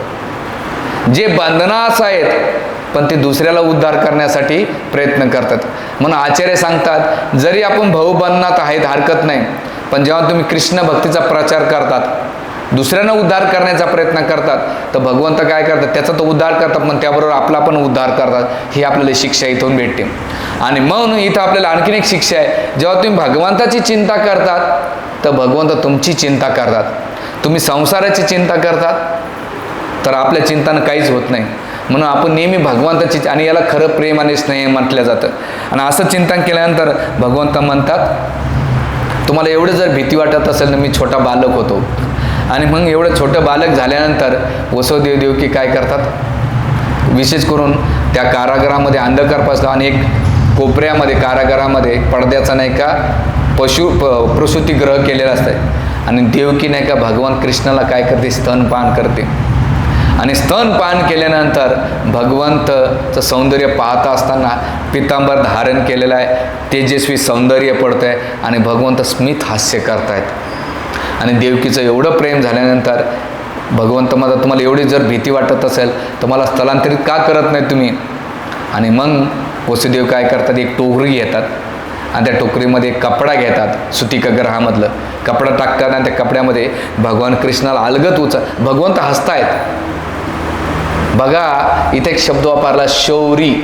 जे बंधनास आहेत पण ते दुसऱ्याला उद्धार करण्यासाठी प्रयत्न करतात. म्हणून आचार्य सांगतात जरी आपण भाऊबंधनात आहेत हरकत नाही पण जेव्हा तुम्ही कृष्ण भक्तीचा प्रचार करतात दुसऱ्यांना उद्धार करण्याचा प्रयत्न करतात तर भगवंत काय करतात त्याचा तो उद्धार करतात पण त्याबरोबर आपला पण उद्धार करतात. ही आपल्याला शिक्षा इथून भेटते. आणि म्हणून इथं आपल्याला आणखीन एक शिक्षा आहे जेव्हा तुम्ही भगवंताची चिंता करतात तर भगवंत तुमची चिंता करतात. तुम्ही संसाराची चिंता करतात तर आपल्या चिंतानं काहीच होत नाही. म्हणून आपण नेहमी भगवंताची आणि याला खरं प्रेम आणि स्नेह म्हटलं जातं. आणि असं चिंतन केल्यानंतर भगवंत म्हणतात तुम्हाला एवढं जर भीती वाटत असेल तर मी छोटा बालक होतो. आणि मग एवढं छोटं बालक झाल्यानंतर वसुदेव देवकी काय करतात विशेष करून त्या कारागृहामध्ये अंधकार पसला आणि एक कोपऱ्यामध्ये कारागृहामध्ये पडद्याचा नाही का प्रसूतिगृह केलेलं असतं आणि देवकी नाही का भगवान कृष्णाला काय करते स्तनपान करते. आणि स्तनपान केल्यानंतर भगवंतचं सौंदर्य पाहता असताना पितांबर धारण केलेलं आहे तेजस्वी सौंदर्य पडतं आहे आणि भगवंत स्मित हास्य करतायत. आणि देवकीचं एवढं प्रेम झाल्यानंतर भगवंत माझा तुम्हाला एवढी जर भीती वाटत असेल तर मला स्थलांतरित का करत नाही तुम्ही. आणि मग वसुदेव काय करतात एक टोकरी घेतात आणि त्या टोकरीमध्ये कपडा घेतात सुतिका ग्रहामधलं कपडा टाकतात आणि त्या कपड्यामध्ये भगवान कृष्णाला अलगत भगवंत हसतायत. बघा इथे एक शब्द वापरला शौरी.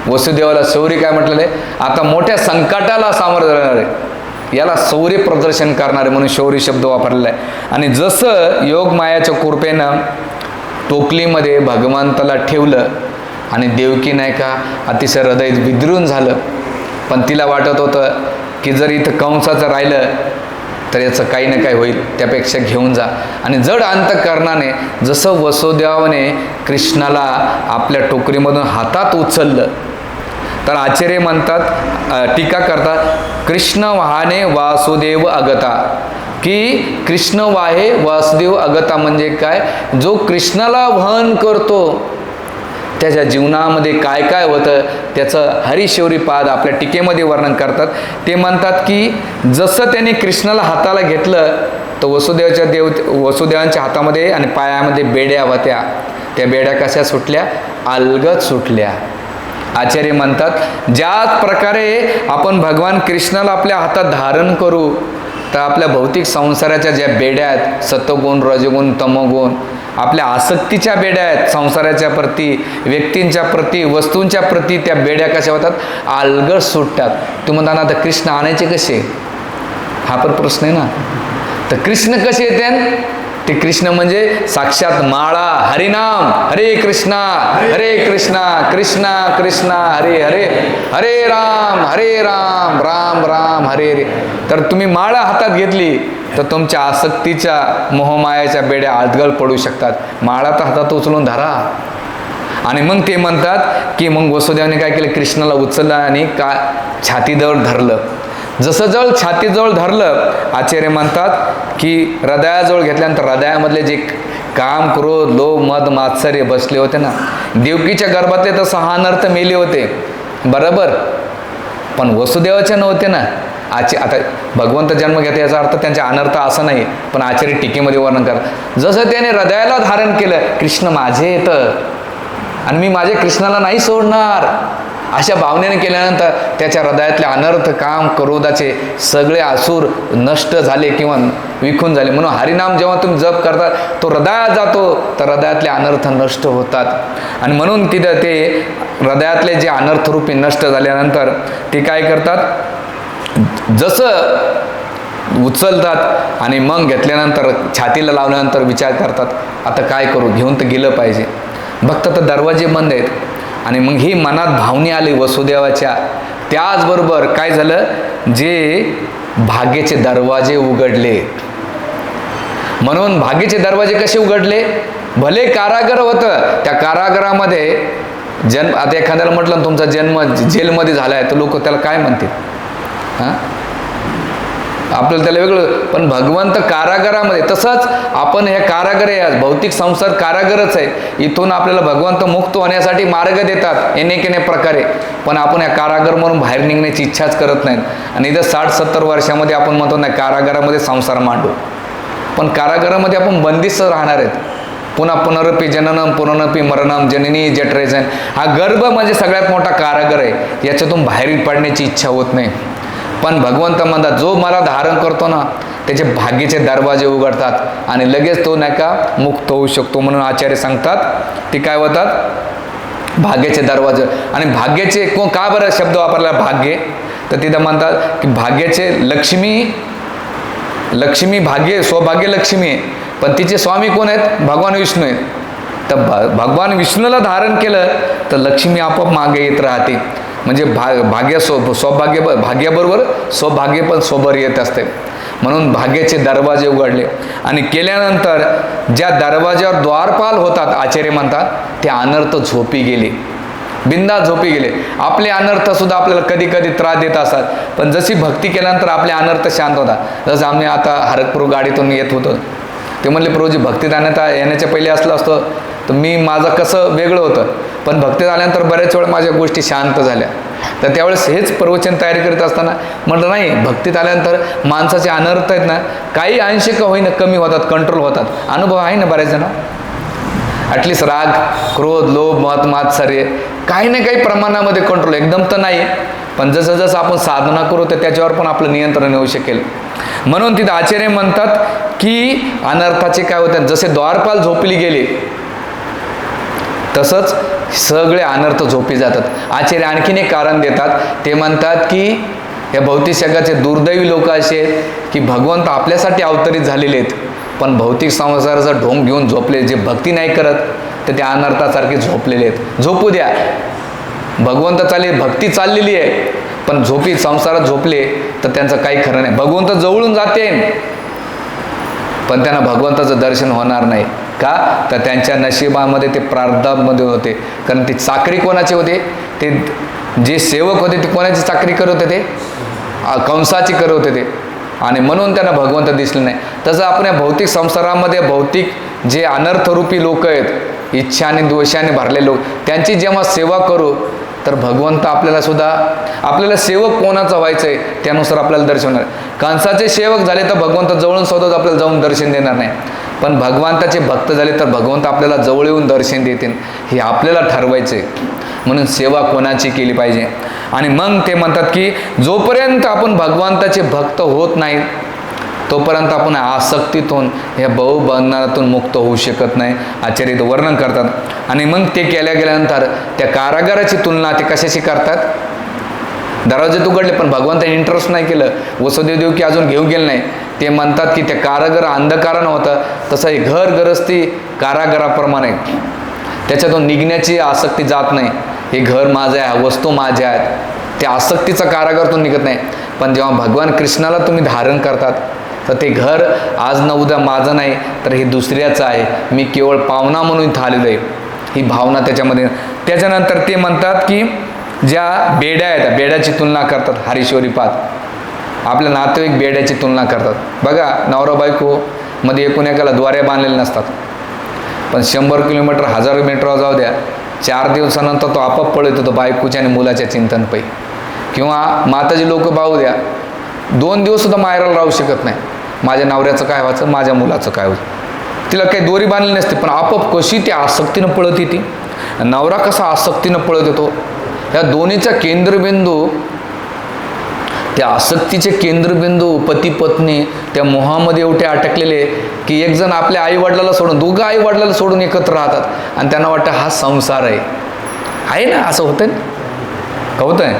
वसुदेवाला शौरी काय म्हटलेलं आहे आता मोठ्या संकटाला सामोरं जाणार आहे याला शौर्य प्रदर्शन करणारे म्हणून शौरी शब्द वापरलेला आहे. आणि जसं योग मायाच्या कृपेनं टोपलीमध्ये भगवंताला ठेवलं आणि देवकी नाही का अतिशय हृदय विद्रून झालं पण तिला वाटत होतं की जर इथं कंसाचं राहिलं तर याचं काही ना काही होईल त्यापेक्षा घेऊन जा. आणि जड अंतःकरणाने जसं वसुदेवाने कृष्णाला आपल्या टोकरीमधून हातात उचललं तर आचार्य म्हणतात टीका करतात कृष्ण वाहने वासुदेव अगता की कृष्ण वाहे वासुदेव अगता म्हणजे काय जो कृष्णाला वहन करतो त्याच्या जीवनामध्ये काय काय होतं त्याचं हरिशौरी पाद आपल्या टीकेमध्ये वर्णन करतात. ते म्हणतात की जसं त्याने कृष्णाला हाताला घेतलं तर वसुदेवांच्या हातामध्ये आणि पायामध्ये बेड्या होत्या त्या बेड्या कशा सुटल्या अलगद सुटल्या. आचार्य म्हणतात ज्याच प्रकारे आपण भगवान कृष्णाला आपल्या हातात धारण करू, तर आपल्या भौतिक संसाराच्या ज्या बेड्या आहेत, सत्वगुण, रजगुण, तमोगुण, आपल्या आसक्तीच्या बेड्या आहेत, संसाराच्या प्रती, व्यक्तींच्या प्रती, वस्तूंच्या प्रती, त्या बेड्या कशा होतात, अलगद सुटतात. तुम्ही म्हणता ना, तर कृष्ण आणायचे कसे, हा पण प्रश्न आहे ना. तर कृष्ण कसे येते, ते कृष्ण म्हणजे साक्षात माळा, हरिनाम, हरे कृष्णा कृष्णा कृष्णा हरे हरे, हरे राम राम राम हरे हरे. तर तुम्ही माळा हातात घेतली तर तुमच्या आसक्तीच्या मोहमायाच्या बेड्या अलगद पडू शकतात. माळा तर हातात उचलून धरा. आणि मग ते म्हणतात की मग वसुदेवाने काय केलं, कृष्णाला उचललं आणि छातीजवळ धरलं. जसं जवळ छातीजवळ धरलं, आचार्य म्हणतात की हृदयाजवळ घेतल्यानंतर हृदयामधले जे काम, क्रोध, लोभ, मद, मात्सर्य बसले होते ना, देवकीच्या गर्भातले तर 6 अनर्थ मेले होते, बरोबर, पण वसुदेवाचे नव्हते ना. आता भगवंत जन्म घेते याचा अर्थ त्यांच्या अनर्थ असं नाही, पण आचार्य टीकेमध्ये वर्णन करा. जसं त्याने हृदयाला धारण केलं, कृष्ण माझे येतं आणि मी माझ्या कृष्णाला नाही सोडणार, अशा भावनेने केल्यानंतर त्याच्या हृदयातले अनर्थ, काम, क्रोधाचे सगळे आसूर नष्ट झाले किंवा विखून झाले. म्हणून हरिनाम जेव्हा तुम्ही जप करता तो हृदयात जातो, तर हृदयातले अनर्थ नष्ट होतात. आणि म्हणून तिथं ते हृदयातले जे अनर्थरूपी नष्ट झाल्यानंतर ते काय करतात, जसं उचलतात आणि मग घेतल्यानंतर छातीला लावल्यानंतर विचार करतात, आता काय करू, घेऊन तर गेलं पाहिजे. भक्त तर दरवाजे बंद आहेत. आणि मग ही मनात भावने आली वसुदेवाच्या. त्याचबरोबर काय झालं, जे भाग्याचे दरवाजे उघडले. म्हणून भाग्याचे दरवाजे कसे उघडले, भले कारागर होतं, त्या कारागृहामध्ये जन्म, आता एखाद्याला म्हटलं तुमचा जन्म जेलमध्ये झाला आहे, तर लोक त्याला काय म्हणतील, हां, आपल्याला त्याला वेगळं. पण भगवंत कारागरामध्ये, तसंच आपण हे कारागर आहे, भौतिक संसार कारागरच आहे. इथून आपल्याला भगवंत मुक्त होण्यासाठी मार्ग देतात येणे प्रकारे, पण आपण या कारागर म्हणून बाहेर निघण्याची इच्छाच करत नाहीत. आणि इथं 60-70 वर्षामध्ये आपण म्हणतो ना कारागारामध्ये संसार मांडू, पण कारागारामध्ये आपण बंदिस्त राहणार आहेत. पुन्हा पुनरपी जननम पुनरपी मरणम जननी जठरेजन, हा गर्भ म्हणजे सगळ्यात मोठा कारागर आहे, याच्यातून बाहेर पडण्याची इच्छा होत नाही. पण भगवंत म्हणतात जो मला धारण करतो ना, त्याचे भाग्याचे दरवाजे उघडतात आणि लगेच तो नाही का मुक्त होऊ शकतो. म्हणून आचार्य सांगतात ते काय होतात, भाग्याचे दरवाजे. आणि भाग्याचे का बरं शब्द वापरला भाग्य, तर तिथं म्हणतात की भाग्याचे लक्ष्मी भाग्य, सौभाग्य लक्ष्मी आहे, पण तिचे स्वामी कोण आहेत, भगवान विष्णू आहेत. तर भगवान विष्णूला धारण केलं तर लक्ष्मी आपोआप मागे येत राहते. म्हणजे सौभाग्य भाग्याबरोबर सौभाग्य पण सोबत येत असते. म्हणून भाग्याचे दरवाजे उघडले आणि केल्यानंतर ज्या दरवाज्यावर द्वारपाल होतात, आचार्य म्हणतात ते अनर्थ झोपी गेले, बिंदास झोपी गेले. आपले अनर्थ सुद्धा आपल्याला कधी कधी त्रास देत असतात, पण जशी भक्ती केल्यानंतर आपले अनर्थ शांत होतात. जसं आम्ही आता हरकपूर गाडीतून येत होतो, ते म्हणले प्रभूजी भक्तीत येण्याच्या पहिले असलं असतं तर मी माझं कसं वेगळं होतं, पण भक्तीत आल्यानंतर बऱ्याच वेळा माझ्या गोष्टी शांत झाल्या. तर त्यावेळेस हेच प्रवचन तयारी करीत असताना म्हटलं नाही, भक्तीत आल्यानंतर माणसाचे अनर्थ आहेत ना काही अंशी का होईना कमी होतात, कंट्रोल होतात. अनुभव आहे ना बऱ्याच जण, ॲटलिस्ट राग, क्रोध, लोभ, मद, मात्सर्य काही ना काही प्रमाणामध्ये कंट्रोल, एकदम तर नाही, पण जसं जसं आपण साधना करू तर त्याच्यावर पण आपलं नियंत्रण येऊ शकेल. म्हणून तिथं आचार्य म्हणतात की अनर्थाचे काय होतात, जसे द्वारपाल झोपली गेले तसंच सगळे अनर्थ झोपी जातात. आचार्य आणखीन एक कारण देतात, ते म्हणतात की या भौतिक जगाचे दुर्दैवी लोक असे आहेत की भगवंत आपल्यासाठी अवतरित झालेले आहेत, पण भौतिक संसाराचा ढोंग घेऊन झोपले, जे भक्ती नाही करत तर त्या अनर्थासारखे झोपलेले आहेत. झोपू द्या, भगवंत भक्ती चाललेली आहे, पण झोपी संसारात झोपले तर त्यांचं काही खरं नाही. भगवंत जवळून जाते पण त्यांना भगवंताचं दर्शन होणार नाही. का तर त्यांच्या नशिबामध्ये ते प्रारब्धामध्ये होते. कारण ती चाकरी कोणाची होते, ते जे सेवक होते ते कोणाची चाकरी करत होते, कंसाची करत होते ते, आणि म्हणून त्यांना भगवंत दिसले नाही. तसं आपण या भौतिक संसारामध्ये भौतिक जे अनर्थरूपी लोक आहेत, इच्छाने द्वेषाने भरले लोक, त्यांची जेव्हा सेवा करू तर भगवंत आपल्याला सेवक कोणाचं व्हायचं आहे त्यानुसार आपल्याला दर्शन होणार. कंसाचे सेवक झाले तर भगवंत जवळून स्वतःच आपल्याला जाऊन दर्शन देणार नाही, पण भगवंताचे भक्त झाले तर भगवंत आपल्याला जवळ येऊन दर्शन देतील. हे आपल्याला ठरवायचं आहे. म्हणून सेवा कोणाची केली पाहिजे. आणि मग ते म्हणतात की जोपर्यंत आपण भगवंताचे भक्त होत नाही तोपर्यंत आपण आसक्तीतून या बहुबंधनातून मुक्त होऊ शकत नाही. आचार्य इथं वर्णन करतात. आणि मग ते गेल्यानंतर त्या कारागाराची तुलना ते कशाशी करतात. दरवाजे उघडले पण भगवंताने इंटरेस्ट नाही केलं, वसुदेव देवकी अजून घेऊन गेले नाही. ते म्हणतात की त्या कारागार अंधकारानं होतं, तसं हे घर गरस्ती कारागाराप्रमाणे त्याच्यातून निघण्याची आसक्ती जात नाही. हे घर माझं आहे, वस्तू माझ्या आहेत, त्या आसक्तीचा कारागारातून निघत नाही. पण जेव्हा भगवान कृष्णाला तुम्ही धारण करतात तर ते घर आज न उद्या माझं नाही तर हे दुसऱ्याचं आहे, मी केवळ पाहुणा म्हणून इथं आलेलो आहे, ही भावना त्याच्यामध्ये. त्याच्यानंतर ते म्हणतात की ज्या बेड्या आहेत बेड्याची तुलना करतात. हरीश्वरी पाद आपल्या नातेवाईक बेड्याची तुलना करतात. बघा नवरा बायको मध्ये एकूण एकाला द्वारे बांधलेले नसतात, पण 100 किलोमीटर 1000 मीटरवर जाऊ द्या, 4 दिवसानंतर तो आपोआप पळत होतो बायकोच्या आणि मुलाच्या चिंतनपै. किंवा माताजी लोक पाहू द्या, 2 दिवस सुद्धा माहेराला राहू शकत नाही, माझ्या नवऱ्याचं काय व्हायचं, माझ्या मुलाचं काय व्हायचं. तिला काही दोरी बांधली नसते, पण आपोआप कशी ती आसक्तीनं पळत येते. नवरा कसा आसक्तीनं पळत येतो. या दोन्हीचा केंद्रबिंदू, त्या आसक्तीचे केंद्रबिंदू पती पत्नी त्या मोहामध्ये एवढे अटकलेले की एक जण आपल्या आईवडिलाला सोडून, दोघं आईवडिलाला सोडून एकत्र राहतात आणि त्यांना वाटतं हा संसार आहे ना. असं होतंय ना, का होतंय?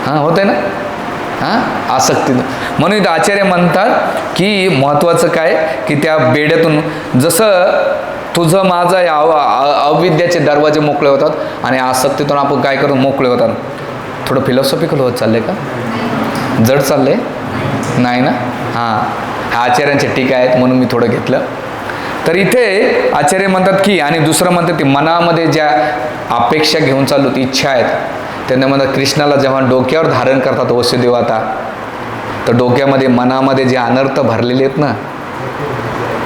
हां होतंय ना. हां आसक्तीनं. म्हणून इथं आचार्य म्हणतात की महत्त्वाचं काय की त्या बेड्यातून जसं तुझं माझं या अविद्याचे दरवाजे मोकळे होतात आणि आसक्तीतून आपण काय करून मोकळे होतात. थोडं फिलॉसॉफिकल होत चाललंय का, जड चाललंय नाही ना. हां आचार्यांच्या टीका आहेत म्हणून मी थोडं घेतलं. तर इथे आचार्य म्हणतात की आणि दुसरं म्हणतात ते मनामध्ये ज्या अपेक्षा घेऊन चालू ती इच्छा आहेत त्यांना म्हणतात कृष्णाला जेव्हा डोक्यावर धारण करतात वसुदेव आता, तर डोक्यामध्ये मनामध्ये जे अनर्थ भरलेले आहेत ना,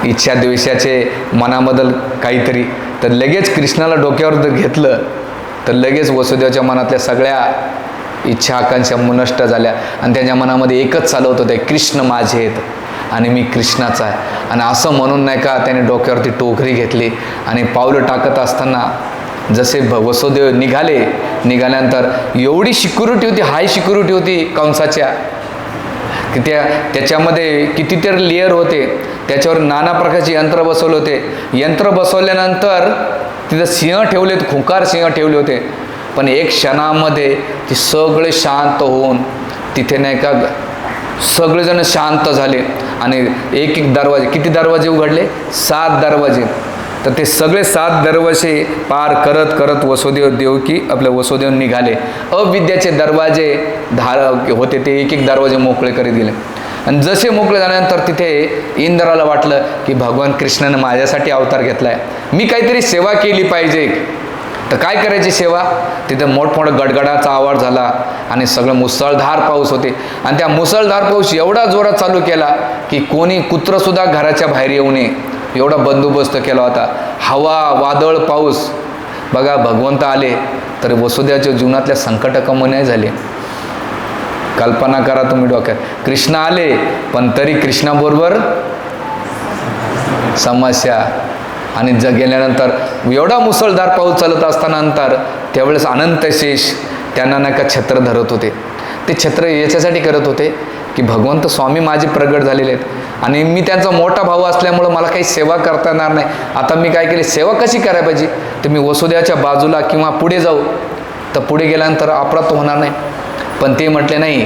इच्छा द्वेषाचे मनाबद्दल काहीतरी, तर लगेच कृष्णाला डोक्यावर जर घेतलं तर लगेच वसुदेवाच्या मनातल्या सगळ्या इच्छा आकांक्षा नष्ट झाल्या आणि त्यांच्या मनामध्ये एकच चालवत होते, कृष्ण माझे आहेत आणि मी कृष्णाचा आहे. आणि असं म्हणून नाही का त्याने डोक्यावरती टोकरी घेतली आणि पावलं टाकत असताना जसे वसुदेव निघाल्यानंतर एवढी सिक्युरिटी होती, हाय सिक्युरिटी होती कंसाच्या, की त्याच्यामध्ये कितीतरी लेअर होते, त्याच्यावर नाना प्रकारचे यंत्र बसवले होते. यंत्र बसवल्यानंतर तिथं सिंह ठेवले होते, खुंखार सिंह ठेवले होते. पण एक क्षणामध्ये ते सगळे शांत होऊन तिथे नाही का सगळेजण शांत झाले आणि एक दरवाजे, किती दरवाजे उघडले, 7 दरवाजे. तर ते सगळे 7 दरवाजे पार करत करत वसुदेव देवकी आपल्या वसुदेव निघाले. अविद्याचे दरवाजे होते ते एक दरवाजे मोकळे करीत गेले. आणि जसे मोकळे झाल्यानंतर तिथे इंद्राला वाटलं की भगवान कृष्णाने माझ्यासाठी अवतार घेतला आहे, मी काहीतरी सेवा केली पाहिजे. तर काय करायची सेवा. तिथं मोठमोठा गडगडाचा आवाज झाला आणि सगळं मुसळधार पाऊस होते. आणि त्या मुसळधार पाऊस एवढा जोरात चालू केला की कोणी कुत्रंसुद्धा घराच्या बाहेर येऊ नये एवढा बंदोबस्त केला होता. हवा, वादळ, पाऊस. बघा भगवंत आले तर वसुदेवाच्या जीवनातल्या संकट कमी नाही झाले. कल्पना करा तुम्ही डोक्यात, कृष्ण आले पण तरी कृष्णाबरोबर समस्या. आणि गेल्यानंतर एवढा मुसळधार पाऊस चालत असताना नंतर त्यावेळेस अनंतशेष त्यांना नाही का छत्र धरत होते. ते छत्र याच्यासाठी करत होते की भगवंत स्वामी माझे प्रगट झालेले आहेत आणि मी त्यांचा मोठा भाऊ असल्यामुळं मला काही सेवा करता येणार नाही. आता मी काय केली, सेवा कशी करायला पाहिजे, तर मी वसुदेवाच्या बाजूला किंवा पुढे जाऊ, तर पुढे गेल्यानंतर अपराध होणार नाही. पण ते म्हटले नाही,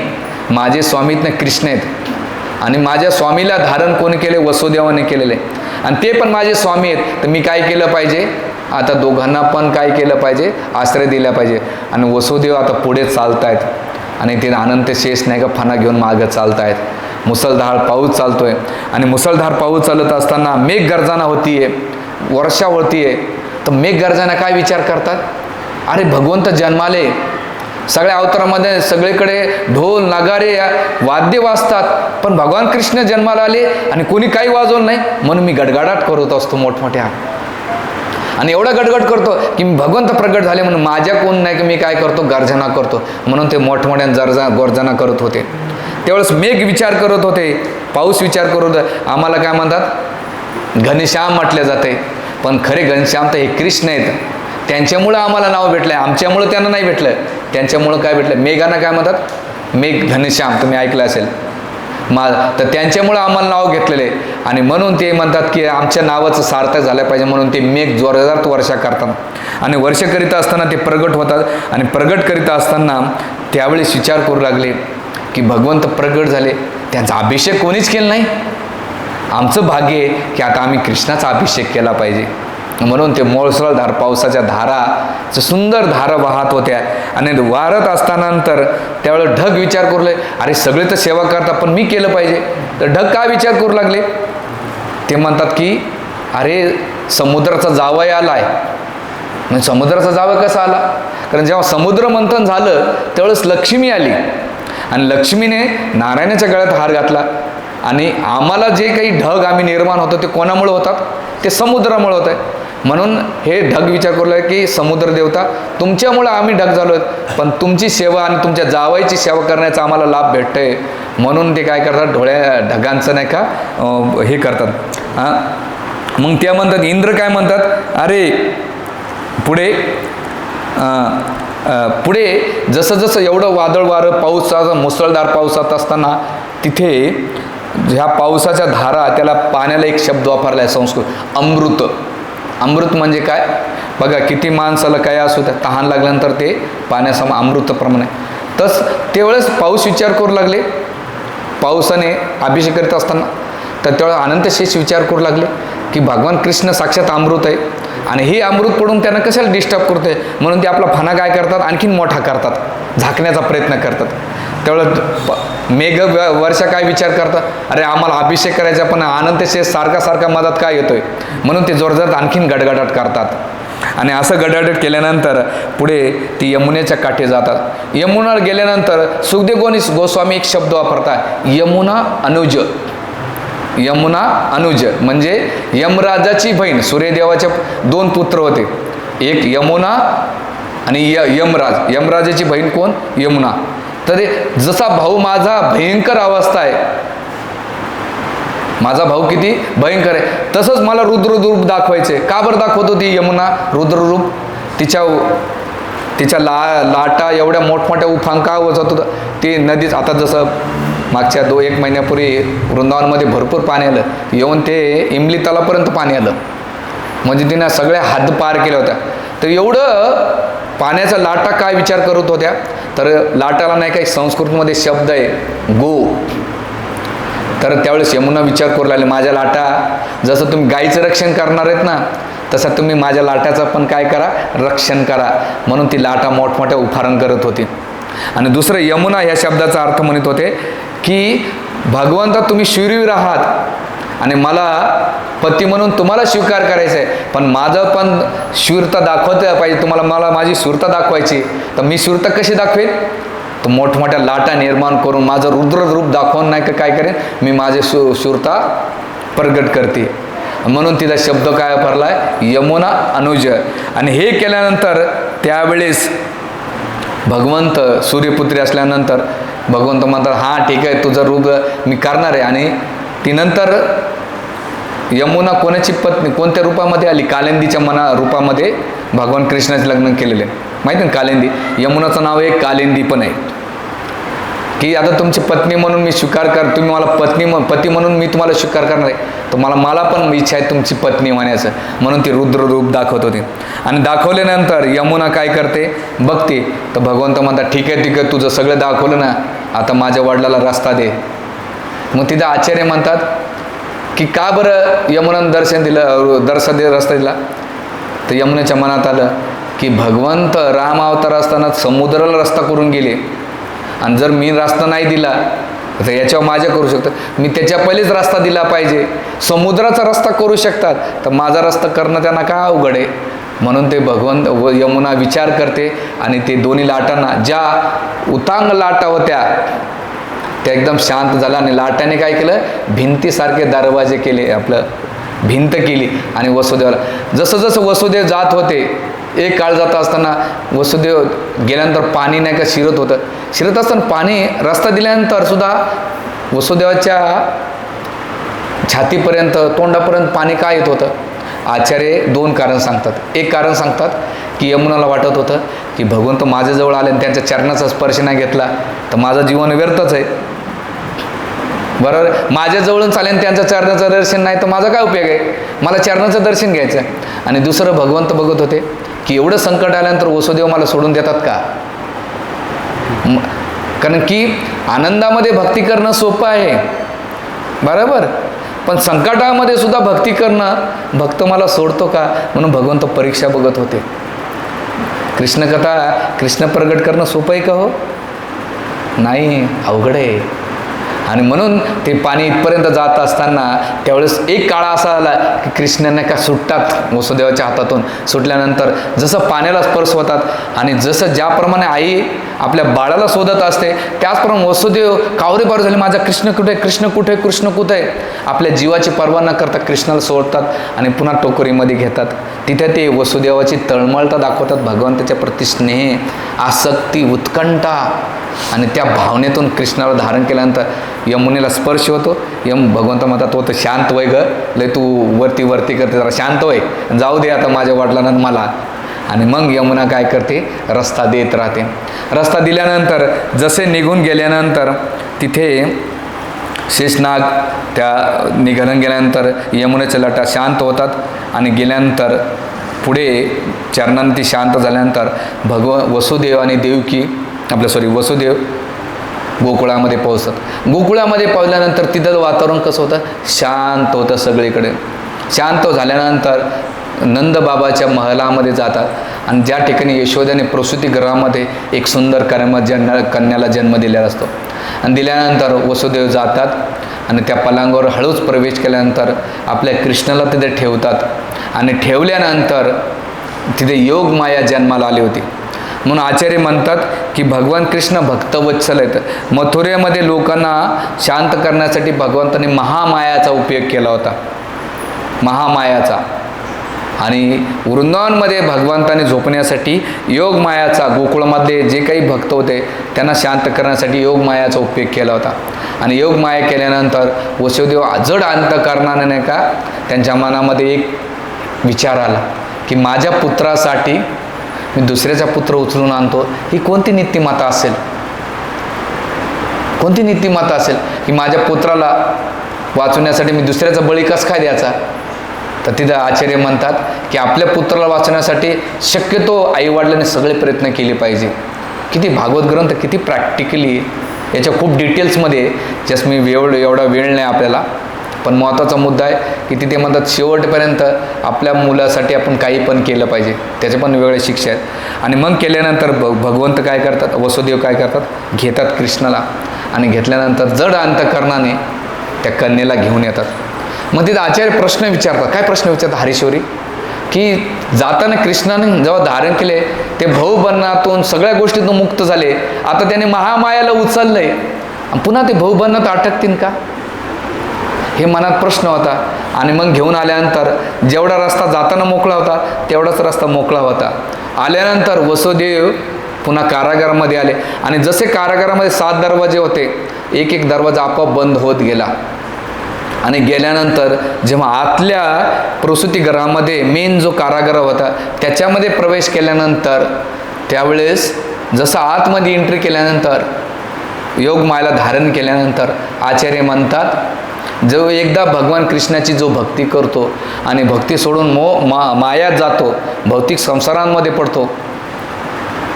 माझे स्वामीतनं कृष्ण आहेत आणि माझ्या स्वामीला धारण कोणी केले, वसुदेवाने केलेले आणि ते पण माझे स्वामी आहेत. तर मी काय केलं पाहिजे, आता दोघांना पण काय केलं पाहिजे, आश्रय दिला पाहिजे. आणि वसुदेव आता पुढे चालतायत आणि ते अनंत शेष नाही का फणा घेऊन मागं चालतायत. मुसळधार पाऊस चालतोय आणि मुसळधार पाऊस चालत असताना मेघगर्जना होतीये, वर्षा होतीये. तर मेघगर्जना काय विचार करतात, अरे भगवंत जन्माले, सगळ्या अवतारामध्ये सगळीकडे ढोल नगारे वाद्य वाजतात, पण भगवान कृष्ण जन्माला आले आणि कोणी काही वाजवलं नाही म्हणून मी गडगडाट करत असतो मोठमोठ्या. आणि एवढा गडगड करतो की भगवंत प्रगट झाले म्हणून माझ्या कोण नाही की मी काय करतो, गर्जना करतो. म्हणून ते मोठमोठ्या गर्जना करत होते. त्यावेळेस मेघ विचार करत होते, पाऊस विचार करत होते. आम्हाला काय म्हणतात, घनश्याम म्हटले जाते, पण खरे घनश्याम तर हे कृष्ण आहेत. त्यांच्यामुळं आम्हाला नाव भेटलं आहे, आमच्यामुळं त्यांना नाही भेटलं. त्यांच्यामुळं काय भेटलं, मेघांना काय म्हणतात, मेघ घनश्याम, तुम्ही ऐकलं असेल. तर त्यांच्यामुळं आम्हाला नाव घेतलेलं आहे. आणि म्हणून ते म्हणतात की आमच्या नावाचं सार्थक झालं पाहिजे, म्हणून ते मेघ जोरदार वर्षा करतात. आणि वर्ष करीत असताना ते प्रगट होतात. आणि प्रगट करीत असताना त्यावेळेस विचार करू लागले की भगवंत प्रगट झाले, त्यांचा अभिषेक कोणीच केला नाही. आमचं भाग्य आहे की आता आम्ही कृष्णाचा अभिषेक केला पाहिजे. म्हणून ते मुसळधार पावसाच्या धाराचं सुंदर धारा वाहत होत्या. आणि वारत असताना नंतर त्यावेळेस ढग विचार करू लागले, अरे सगळे तर सेवा करतात पण मी केलं पाहिजे. तर ढग काय विचार करू लागले, ते म्हणतात की अरे समुद्राचा जावई आला आहे. म्हणजे समुद्राचा जावई कसा आला, कारण जेव्हा समुद्र मंथन झालं त्यावेळेस लक्ष्मी आली. आणि लक्ष्मीने नारायणाच्या गळ्यात हार घातला. आणि आम्हाला जे काही ढग आम्ही निर्माण होतो ते कोणामुळे होतात, ते समुद्रामुळे होत आहे. म्हणून हे ढग विचार करू लागले की समुद्र देवता, तुमच्यामुळं आम्ही ढग झालो आहेत, पण तुमची सेवा आणि तुमच्या जावाईची सेवा करण्याचा आम्हाला लाभ भेटतो आहे. म्हणून ते काय करतात, ढगांचं नाही का हे करतात. हां, मग त्या म्हणतात, इंद्र काय म्हणतात, अरे पुढे जसं जसं एवढं वादळ वारं पावसाचा मुसळधार पावसात असताना तिथे ह्या पावसाच्या धारा, त्याला पाण्याला एक शब्द वापरला आहे संस्कृत, अमृत. अमृत म्हणजे काय बघा, किती माणसाला काय असू त्या तहान लागल्यानंतर ते पाण्यासम अमृतप्रमाणे. तस त्यावेळेस पाऊस विचार करू लागले, पावसाने अभिषेक करीत असताना तर त्यावेळेस अनंतशेष विचार करू लागले की भगवान कृष्ण साक्षात अमृत आहे. आणि हे अमृत पडून त्यांना कशाला डिस्टर्ब करतोय, म्हणून ते आपला फणा काय करतात, आणखीन मोठा करतात, झाकण्याचा प्रयत्न करतात. त्यावेळेस मेघ वर्षा काय विचार करतात, अरे आम्हाला अभिषेक करायचा पण अनंतशेष सारखा मदत काय येतोय, म्हणून ते जोरदार आणखीन गडगडाट करतात. आणि असं गडगडाट केल्यानंतर पुढे ती यमुनेच्या काठी जातात. यमुनावर गेल्यानंतर सुखदेव गोस्वामी एक शब्द वापरतात, यमुना अनुज. यमुना अनुज म्हणजे यमराजाची बहीण. सूर्यदेवाचे 2 पुत्र होते, एक यमुना आणि यमराज. यमराजाची बहीण कोण, यमुना. तर जसा भाऊ माझा भयंकर अवस्था आहे, माझा भाऊ किती भयंकर आहे, तसंच मला रुद्ररूप दाखवायचे. का बरं दाखवत होती यमुना रुद्ररूप, तिच्या लाटा एवढ्या मोठमोठ्या उफांका होत होतं. ते नदीच आता जसं मागच्या 1 महिन्यापूर्वी वृंदावनमध्ये भरपूर पाणी आलं, येऊन ते इमली तलापर्यंत पाणी आलं. म्हणजे तिनं सगळ्या हद्द पार केल्या होत्या. तर एवढं पाण्याचा लाटा काय विचार करत होत्या, तर लाटाला नाही काही संस्कृतमध्ये शब्द आहे गो. तर त्यावेळेस यमुना विचार करू लागले, माझ्या लाटा जसं तुम्ही गाईचं रक्षण करणार आहेत ना, तसं तुम्ही माझ्या लाटाचं पण काय करा, रक्षण करा. म्हणून ती लाटा मोठमोठ्या उफारण करत होती. आणि दुसरं यमुना ह्या शब्दाचा अर्थ म्हणत होते की भगवंता तुम्ही शूरवीर आहात आणि मला पती म्हणून तुम्हाला स्वीकार करायचा आहे, पण माझं पण शूरता दाखवता पाहिजे तुम्हाला, मला माझी शूरता दाखवायची. तर मी शूरता कशी दाखवेन, तर मोठमोठ्या लाटा निर्माण करून माझं रुद्ररूप दाखवून नाही का काय करेन, मी माझे शूरता प्रगट करते. म्हणून तिचा शब्द काय वापरला आहे, यमुना अनुज. आणि हे केल्यानंतर त्यावेळेस भगवंत सूर्यपुत्री असल्यानंतर भगवंत म्हणतात, हां ठीक आहे तुझं रूप मी करणार आहे. आणि ती नंतर यमुना कोणाची पत्नी कोणत्या रूपामध्ये आली, कालिंदीच्या रूपामध्ये भगवान कृष्णाचे लग्न केलेले. माहिती ना कालिंदी, यमुनाचं नाव एक कालिंदी पण आहे. की आता तुमची पत्नी म्हणून मी स्वीकार कर, तुम्ही मला पती म्हणून मी तुम्हाला स्वीकार करणार आहे, तर मला पण इच्छा आहे तुमची पत्नी म्हणायचं. म्हणून ती रुद्र रूप दाखवत होती. आणि दाखवल्यानंतर यमुना काय करते बघते, तर भगवंत म्हणतात ठीक आहे तुझं सगळं दाखवलं ना, आता माझ्या वडिलाला रस्ता दे. मग तिथं आचार्य म्हणतात की का बरं यमुनानं रस्ता दिला. तर यमुनेच्या मनात आलं की भगवंत राम अवतार असताना समुद्राला रस्ता करून गेले, आणि जर मी रस्ता नाही दिला तर याच्यावर माझ्या करू शकतात, मी त्याच्या पहिलेच रस्ता दिला पाहिजे. समुद्राचा रस्ता करू शकतात, तर माझा रस्ता करणं त्यांना काय अवघड आहे. म्हणून ते भगवंत यमुना विचार करते आणि ते दोन्ही लाटांना, ज्या उतांग लाटा होत्या त्या एकदम शांत झाला. आणि लाटाने काय केलं, भिंतीसारखे दरवाजे केले, आपलं भिंत केली. आणि वसुदेवाला जसं जसं वसुदेव जात होते, एक काळ जात असताना वसुदेव गेल्यानंतर पाणी नाही का शिरत असताना पाणी रस्ता दिल्यानंतर सुद्धा वसुदेवाच्या छातीपर्यंत तोंडापर्यंत पाणी काय येत होतं. आचार्य दोन कारण सांगतात. एक कारण सांगतात की यमुनाला वाटत होतं की भगवंत माझ्याजवळ आले आणि त्यांच्या चरणाचा स्पर्श नाही घेतला तर माझं जीवन व्यर्थच आहे. बरोबर, माझ्याजवळून चालेल त्यांचं चरणाचं दर्शन नाही तर माझा काय उपयोग आहे, मला चरणाचं दर्शन घ्यायचं आहे. आणि दुसरं भगवंत बघत होते की एवढं संकट आल्यानंतर वसुदेव मला सोडून देतात का. कारण की आनंदामध्ये भक्ती करणं सोपं आहे, बरोबर, पण संकटामध्ये सुद्धा भक्ती करणं भक्त मला सोडतो का, म्हणून भगवंत परीक्षा बघत होते. कृष्णकथा कृष्ण प्रगट करणं सोपं आहे का हो, नाही, अवघड आहे. आणि म्हणून ते पाणी इथपर्यंत जात असताना त्यावेळेस एक काळ असा आला की कृष्णाने का सुटतात वसुदेवाच्या हातातून. सुटल्यानंतर जसं पाण्याला स्पर्श होतात आणि जसं ज्याप्रमाणे आई आपल्या बाळाला शोधत असते त्याचप्रमाणे वसुदेव कावरेबार झाले, माझा कृष्ण कुठे, कृष्ण कुठे, कृष्ण कुठे आहे. आपल्या जीवाची पर्वा न करता कृष्णाला सोडतात आणि पुन्हा टोकरीमध्ये घेतात. तिथे ते वसुदेवाची तळमळता दाखवतात, भगवंताच्या प्रति स्नेह, आसक्ती, उत्कंठा. आणि त्या भावनेतून कृष्णाला धारण केल्यानंतर यमुनेला स्पर्श होतो. भगवंत म्हणतात तो तर शांत वय ग, लय तू वरती वरती करते, जरा शांत वय, जाऊ दे आता माझ्या वडिलांना मला. आणि मग यमुना काय करते, रस्ता देत राहते. रस्ता दिल्यानंतर जसे निघून गेल्यानंतर तिथे शेषनाग त्या निघून गेल्यानंतर यमुनेच्या लाटा शांत होतात आणि गेल्यानंतर पुढे चरणांती शांत झाल्यानंतर वसुदेव आणि देवकी वसुदेव गोकुळामध्ये पोहोचतात. गोकुळामध्ये पोहोचल्यानंतर तिथं वातावरण कसं होतं, शांत होतं सगळीकडे. शांत झाल्यानंतर नंदबाबाच्या महलामध्ये जातात आणि ज्या ठिकाणी यशोदाने प्रसूतिगृहामध्ये एक सुंदर कन्याला जन्म दिलेला असतो. आणि दिल्यानंतर वसुदेव जातात आणि त्या पलंगावर हळूच प्रवेश केल्यानंतर आपल्या कृष्णाला तिथे ठेवतात. आणि ठेवल्यानंतर तिथे योगमाया जन्माला आली होती. म्हणून आचार्य म्हणतात की भगवान कृष्ण भक्तवत्सल आहेत. मथुरेमध्ये लोकांना शांत करण्यासाठी भगवंतांनी महामायाचा उपयोग केला होता, महामायाचा. आणि वृंदावनमध्ये भगवंताने झोपण्यासाठी योगमायाचा, गोकुळमध्ये जे काही भक्त होते त्यांना शांत करण्यासाठी योगमायाचा उपयोग केला होता. आणि योगमाया केल्यानंतर वसुदेव जड अंतकरणाने नाही का त्यांच्या मनामध्ये एक विचार आला की माझ्या पुत्रासाठी मी दुसऱ्याचा पुत्र उचलून आणतो, ही कोणती नीतिमत्ता असेल, कोणती नीतिमत्ता असेल की माझ्या पुत्राला वाचवण्यासाठी मी दुसऱ्याचा बळी कसं काय द्यायचा. तर तिथं आचार्य म्हणतात की आपल्या पुत्राला वाचवण्यासाठी शक्यतो आईवडिलांनी सगळे प्रयत्न केले पाहिजे. किती भागवत ग्रंथ किती प्रॅक्टिकली, याच्या खूप डिटेल्समध्ये, जस्ट मी एवढा वेळ नाही आपल्याला, पण महत्त्वाचा मुद्दा आहे की तिथे म्हणतात शेवटपर्यंत आपल्या मुलासाठी आपण काही पण केलं पाहिजे, त्याचे पण वेगळे शिक्षा आहेत. आणि मग केल्यानंतर भगवंत काय करतात, वसुदेव काय करतात, घेतात कृष्णाला आणि घेतल्यानंतर जड अंतकरणाने त्या कन्येला घेऊन येतात. मग तिथं आचार्य प्रश्न विचारतात. काय प्रश्न विचारतात हरीश्वरी, की जाताना कृष्णाने जेव्हा धारण केले ते भाऊबंधातून सगळ्या गोष्टीतून मुक्त झाले, आता त्याने महामायाला उचललंय, पुन्हा ते भाऊबंधात अटकतील का, हे मनात प्रश्न होता. आणि मग घेऊन आल्यानंतर जेवढा रस्ता जाताना मोकळा होता तेवढाच रस्ता मोकळा होता. आल्यानंतर वसुदेव पुन्हा कारागारामध्ये आले आणि जसे कारागारामध्ये 7 दरवाजे होते, एक एक दरवाजा आपोआप बंद होत गेला. आणि गेल्यानंतर जेव्हा आतल्या प्रसूतिगृहामध्ये मेन जो कारागार होता त्याच्यामध्ये प्रवेश केल्यानंतर त्यावेळेस जसं आतमध्ये एंट्री केल्यानंतर योगमायाला धारण केल्यानंतर आचार्य म्हणतात जो एकदा भगवान कृष्णाची जो भक्ती करतो आणि भक्ती सोडून मायात जातो, भौतिक संसारांमध्ये पडतो,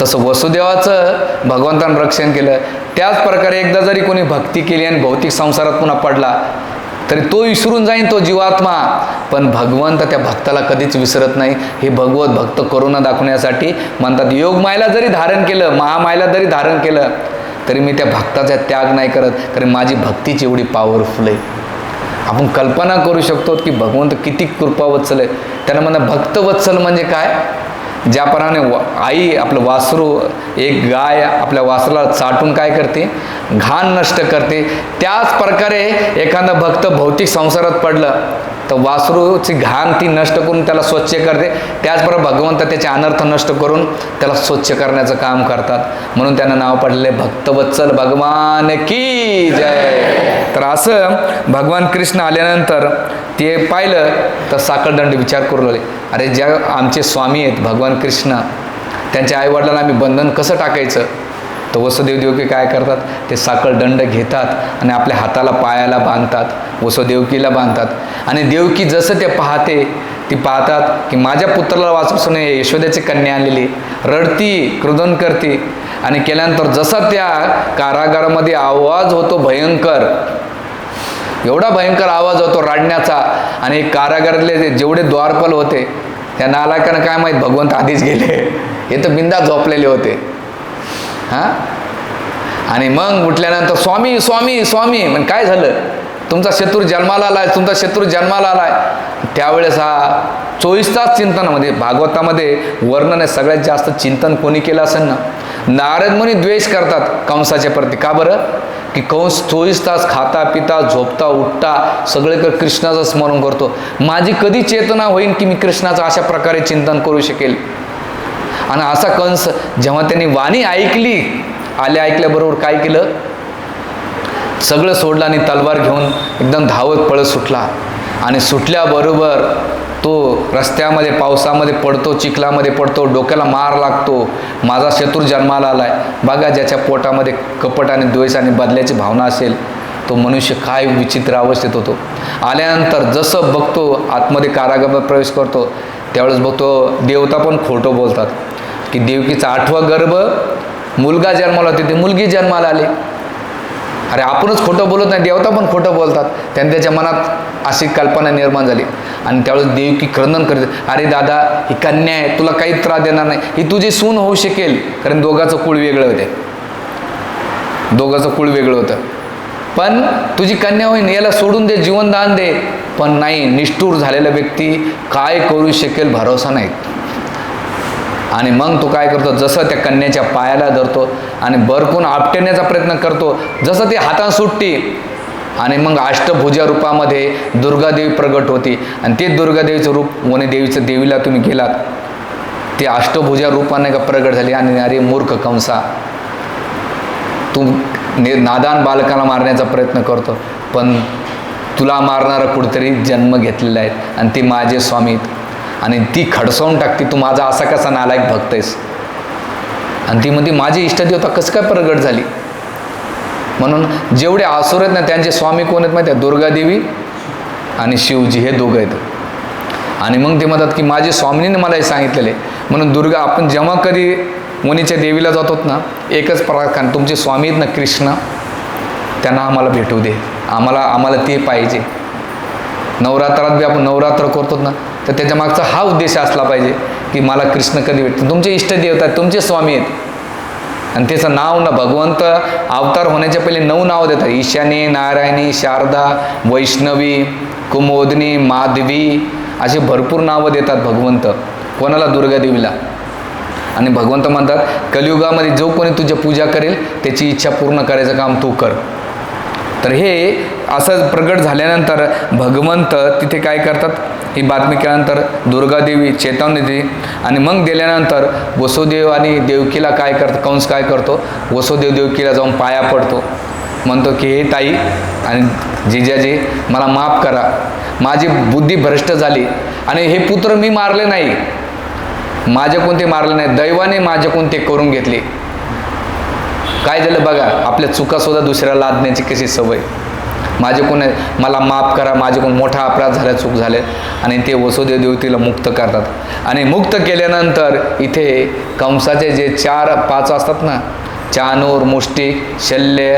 तसं वसुदेवाचं भगवंतानं रक्षण केलं. त्याच प्रकारे एकदा जरी कोणी भक्ती केली आणि भौतिक संसारात पुन्हा पडला तरी तो विसरून जाईन तो जीवात्मा, पण भगवंत त्या भक्ताला कधीच विसरत नाही. हे भगवत भक्त करुणा दाखवण्यासाठी म्हणतात योगमायेला जरी धारण केलं, महामायेला जरी धारण केलं तरी मी त्या भक्ताचा त्याग नाही करत, कारण माझी भक्तीची एवढी पॉवरफुल आहे. आपण कल्पना करू शकतो की भगवंत किती कृपावत्सल आहे. त्यांना म्हणतात भक्तवत्सल म्हणजे काय, ज्याप्रमाणे आई आपलं वासरू, एक गाय आपल्या वासराला चाटून काय करते, घाण नष्ट करते, त्याच प्रकारे एखादा भक्त भौतिक संसारात पडलं तर वासरूची घाण ती नष्ट करून त्याला स्वच्छ करते. त्याचप्रमाणे भगवंत त्याचे अनर्थ नष्ट करून त्याला स्वच्छ करण्याचं काम करतात. म्हणून त्यांना नाव पडलेलं आहे भक्तवत्सल भगवान की जय. तर असं भगवान कृष्ण आल्यानंतर ते पाहिलं तर साखळदंड विचार करू लागले, अरे ज्या आमचे स्वामी आहेत भगवान कृष्ण, त्यांच्या आईवडिलांना आम्ही बंधन कसं टाकायचं. तर वसुदेव देवकी काय करतात, ते साखळदंड घेतात आणि आपल्या हाताला पायाला बांधतात, वसुदेवकीला बांधतात. आणि देवकी जसं ते पाहते, ती पाहतात की माझ्या पुत्राला वाचून यशोदेची कन्या आणलेली, रडती, क्रुदन करते. आणि केल्यानंतर जसा त्या कारागारामध्ये आवाज होतो भयंकर, एवढा भयंकर आवाज होतो रडण्याचा. आणि कारागारातले जेवढे द्वारपाल होते त्या नालायकांना काय माहीत भगवंत आधीच गेले, हे तर बिंदास झोपलेले होते. हां, आणि मग उठल्यानंतर स्वामी स्वामी स्वामी, मग काय झालं, तुमचा शत्रू जन्माला आलाय, तुमचा शत्रू जन्माला आलाय. त्यावेळेस हा 24 तास चिंतनामध्ये, भागवतामध्ये वर्णन आहे सगळ्यात जास्त चिंतन कोणी केलं असेल ना, नारद मुनी द्वेष करतात कंसाच्या प्रती. का बरं, की कंस 24 तास खाता पिता झोपता उठता सगळीकडे कृष्णाचं स्मरण करतो. माझी कधी चेतना होईल की मी कृष्णाचं अशा प्रकारे चिंतन करू शकेल. आणि असा कंस जेव्हा त्यांनी वाणी ऐकली, ऐकल्याबरोबर काय केलं, सगळं सोडलं आणि तलवार घेऊन एकदम धावत पळत सुटला. आणि सुटल्याबरोबर तो रस्त्यामध्ये पावसामध्ये पडतो, चिखलामध्ये पडतो, डोक्याला मार लागतो, माझा शत्रू जन्माला आलाय. बघा, ज्याच्या पोटामध्ये कपट आणि द्वेष आणि बदल्याची भावना असेल तो मनुष्य काय विचित्र अवस्थेत होतो. आल्यानंतर जसं बघतो आतमध्ये कारागृहात प्रवेश करतो, त्यावेळेस बघतो देवता पण खोटं बोलतात की देवकीचा 8वा गर्भ मुलगा जन्माला होते, ती मुलगी जन्माला आली. अरे आपणच खोटं बोलत नाही, देवता पण खोटं बोलतात. त्यांनी त्याच्या मनात अशी कल्पना निर्माण झाली. आणि त्यावेळेस देवकी क्रंदन करते, अरे दादा ही कन्या आहे, तुला काही त्रास देणार नाही, ही तुझी सून होऊ शकेल. कारण दोघाचं कुळ वेगळं होते, दोघाचं कुळ वेगळं होतं. पण तुझी कन्या होईन, याला सोडून दे, जीवनदान दे. पण नाही, निष्ठूर झालेला व्यक्ती काय करू शकेल भरोसा नाही. आणि मग तो काय करतो, जसं त्या कन्याच्या पायाला धरतो आणि बरकून आपटण्याचा प्रयत्न करतो, जसं ते हातात सुटते. आणि मग अष्टभुजा रूपामध्ये दुर्गादेवी प्रगट होती. आणि ते दुर्गादेवीचं रूप वनदेवीचं देवीला तुम्ही गेलात, ते अष्टभुजा रूपाने का प्रगट झाली. आणि अरे मूर्ख कंसा, तू नादान बालकाला मारण्याचा प्रयत्न करतो, पण तुला मारणारा कुठेतरी जन्म घेतलेला आहे आणि ते माझे स्वामी, आणि ती खडसावून टाकते, तू माझा असा कसा नालायक भक्त आहेस. आणि ती म्हणते माझी इष्टदेवता कसं काय प्रगट झाली. म्हणून जेवढे असुर आहेत ना त्यांचे स्वामी कोण आहेत माहिती आहे, दुर्गादेवी आणि शिवजी, हे दोघं आहेत. आणि मग ते म्हणतात की माझे स्वामींनी मला हे सांगितलेले. म्हणून दुर्गा, आपण जेव्हा कधी मुनीच्या देवीला जातो ना, एकच प्रार्थना, तुमचे स्वामी आहेत ना कृष्ण, त्यांना आम्हाला भेटू दे, आम्हाला ते पाहिजे. नवरात्रात बी आपण नवरात्र करतो ना, तर त्याच्या मागचा हा उद्देश असला पाहिजे की मला कृष्ण कधी भेटतो. तुमचे इष्टदेवता आहेत, तुमचे स्वामी आहेत. आणि त्याचं नाव ना, भगवंत अवतार होण्याच्या पहिले 9 नावं देतात, ईशानी, नारायणी, शारदा, वैष्णवी, कुमोदनी, माधवी, असे भरपूर नावं देतात भगवंत कोणाला, दुर्गादेवीला. आणि भगवंत म्हणतात कलियुगामध्ये जो कोणी तुझी पूजा करेल त्याची इच्छा पूर्ण करायचं काम तू कर. तर हे असं प्रगट झाल्यानंतर भगवंत तिथे काय करतात, ही बातमी केल्यानंतर दुर्गादेवी चेतावणी देते. आणि मग दिल्यानंतर वसुदेव आणि देवकीला काय करतं, कंस काय करतो, वसुदेव देवकीला जाऊन पाया पडतो, म्हणतो की हे ताई आणि जिजाजी मला माफ करा, माझी बुद्धी भ्रष्ट झाली आणि हे पुत्र मी मारले नाही, माझ्याकडून ते मारले नाही, दैवाने माझ्याकडून ते करून घेतले. काय झालं बघा, आपल्या चुकासुद्धा दुसऱ्याला लादण्याची कशी सवय. माझ्याकडून मला माफ करा, माझ्याकडून मोठा अपराध झाला, चूक झाले. आणि ते वसुदेव देवतीला मुक्त करतात. आणि मुक्त केल्यानंतर इथे कंसाचे जे 4-5 असतात ना, चाणूर, मुष्टिक, शल्य,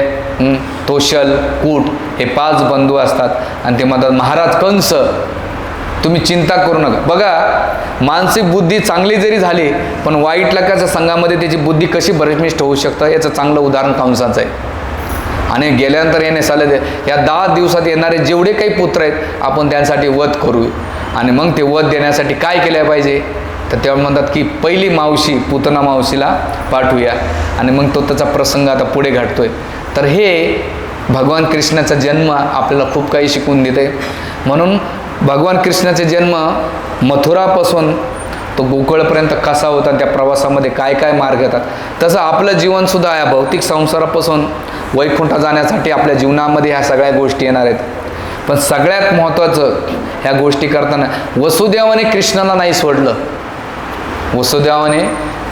तोशल, कूट, हे 5 बंधू असतात. आणि ते म्हणतात महाराज कंस तुम्ही चिंता करू नका. बघा मानसिक बुद्धी चांगली जरी झाली पण वाईट लोकांच्या संघामध्ये त्याची बुद्धी कशी भ्रष्ट होऊ शकतं याचं चांगलं उदाहरण कंसाचं आहे. आणि गेल्यानंतर याने सांगितले या 10 दिवसात येणारे जेवढे काही पुत्र आहेत आपण त्यांसाठी वध करू. आणि मग ते वध देण्यासाठी काय केलं पाहिजे तर तेव्हा म्हणतात की पहिली मावशी पुतना मावशीला पाठवूया. आणि मग तो त्याचा प्रसंग आता पुढे घडतोय. तर हे भगवान कृष्णाचा जन्म आपल्याला खूप काही शिकवून देते. म्हणून भगवान कृष्णाचे जन्म मथुरापासून तो गोकुळपर्यंत कसा होता, त्या प्रवासामध्ये काय काय मार्ग येतात, तसं आपलं जीवनसुद्धा या भौतिक संसारापासून वैकुंठ जाण्यासाठी आपल्या जीवनामध्ये ह्या सगळ्या गोष्टी येणार आहेत. पण सगळ्यात महत्त्वाचं ह्या गोष्टी करताना वसुदेवाने कृष्णाला नाही सोडलं. वसुदेवाने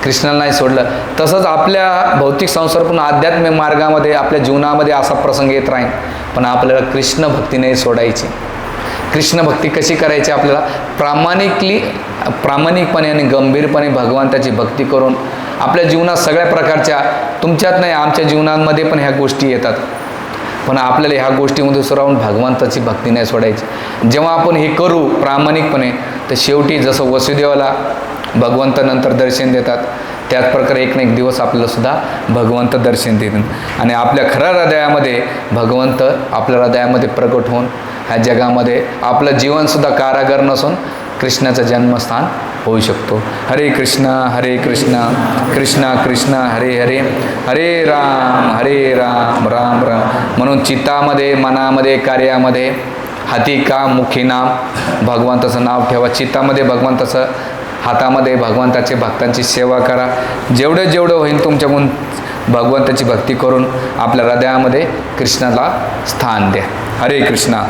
कृष्णाला नाही सोडलं. तसंच आपल्या भौतिक संसारपूर्ण आध्यात्मिक मार्गामध्ये आपल्या जीवनामध्ये असा प्रसंग येत राहील, पण आपल्याला कृष्ण भक्ती नाही सोडायची. कृष्ण भक्ती कशी करायची? आपल्याला प्रामाणिकपणे आणि गंभीरपणे भगवंताची भक्ती करून आपल्या जीवनात सगळ्या प्रकारच्या, तुमच्यात नाही आमच्या जीवनामध्ये पण ह्या गोष्टी येतात, पण आपल्याला ह्या गोष्टीमध्ये राहून भगवंताची भक्ती नाही सोडायची. जेव्हा आपण हे करू प्रामाणिकपणे, तर शेवटी जसं वसुदेवाला भगवंत नंतर दर्शन देतात, त्याचप्रकारे एक ना एक दिवस आपल्याला सुद्धा भगवंत दर्शन देतात आणि आपल्या खऱ्या हृदयामध्ये भगवंत आपल्या हृदयामध्ये प्रकट होऊन ह्या जगामध्ये आपलं जीवनसुद्धा कारागार नसून कृष्णाचं जन्मस्थान होऊ शकतो. हरे कृष्ण कृष्ण कृष्ण हरे हरे, हरे राम राम राम. म्हणून चित्तामध्ये, मनामध्ये, कार्यामध्ये हाती का मुखी नाम, भगवंताचं नाव ठेवा. चित्तामध्ये भगवंताचं, हातामध्ये भगवंताचे, भक्तांची सेवा करा. जेवढं होईल तुमच्याकडून भगवंताची भक्ती करून आपल्या हृदयामध्ये कृष्णाला स्थान द्या. हरे कृष्ण.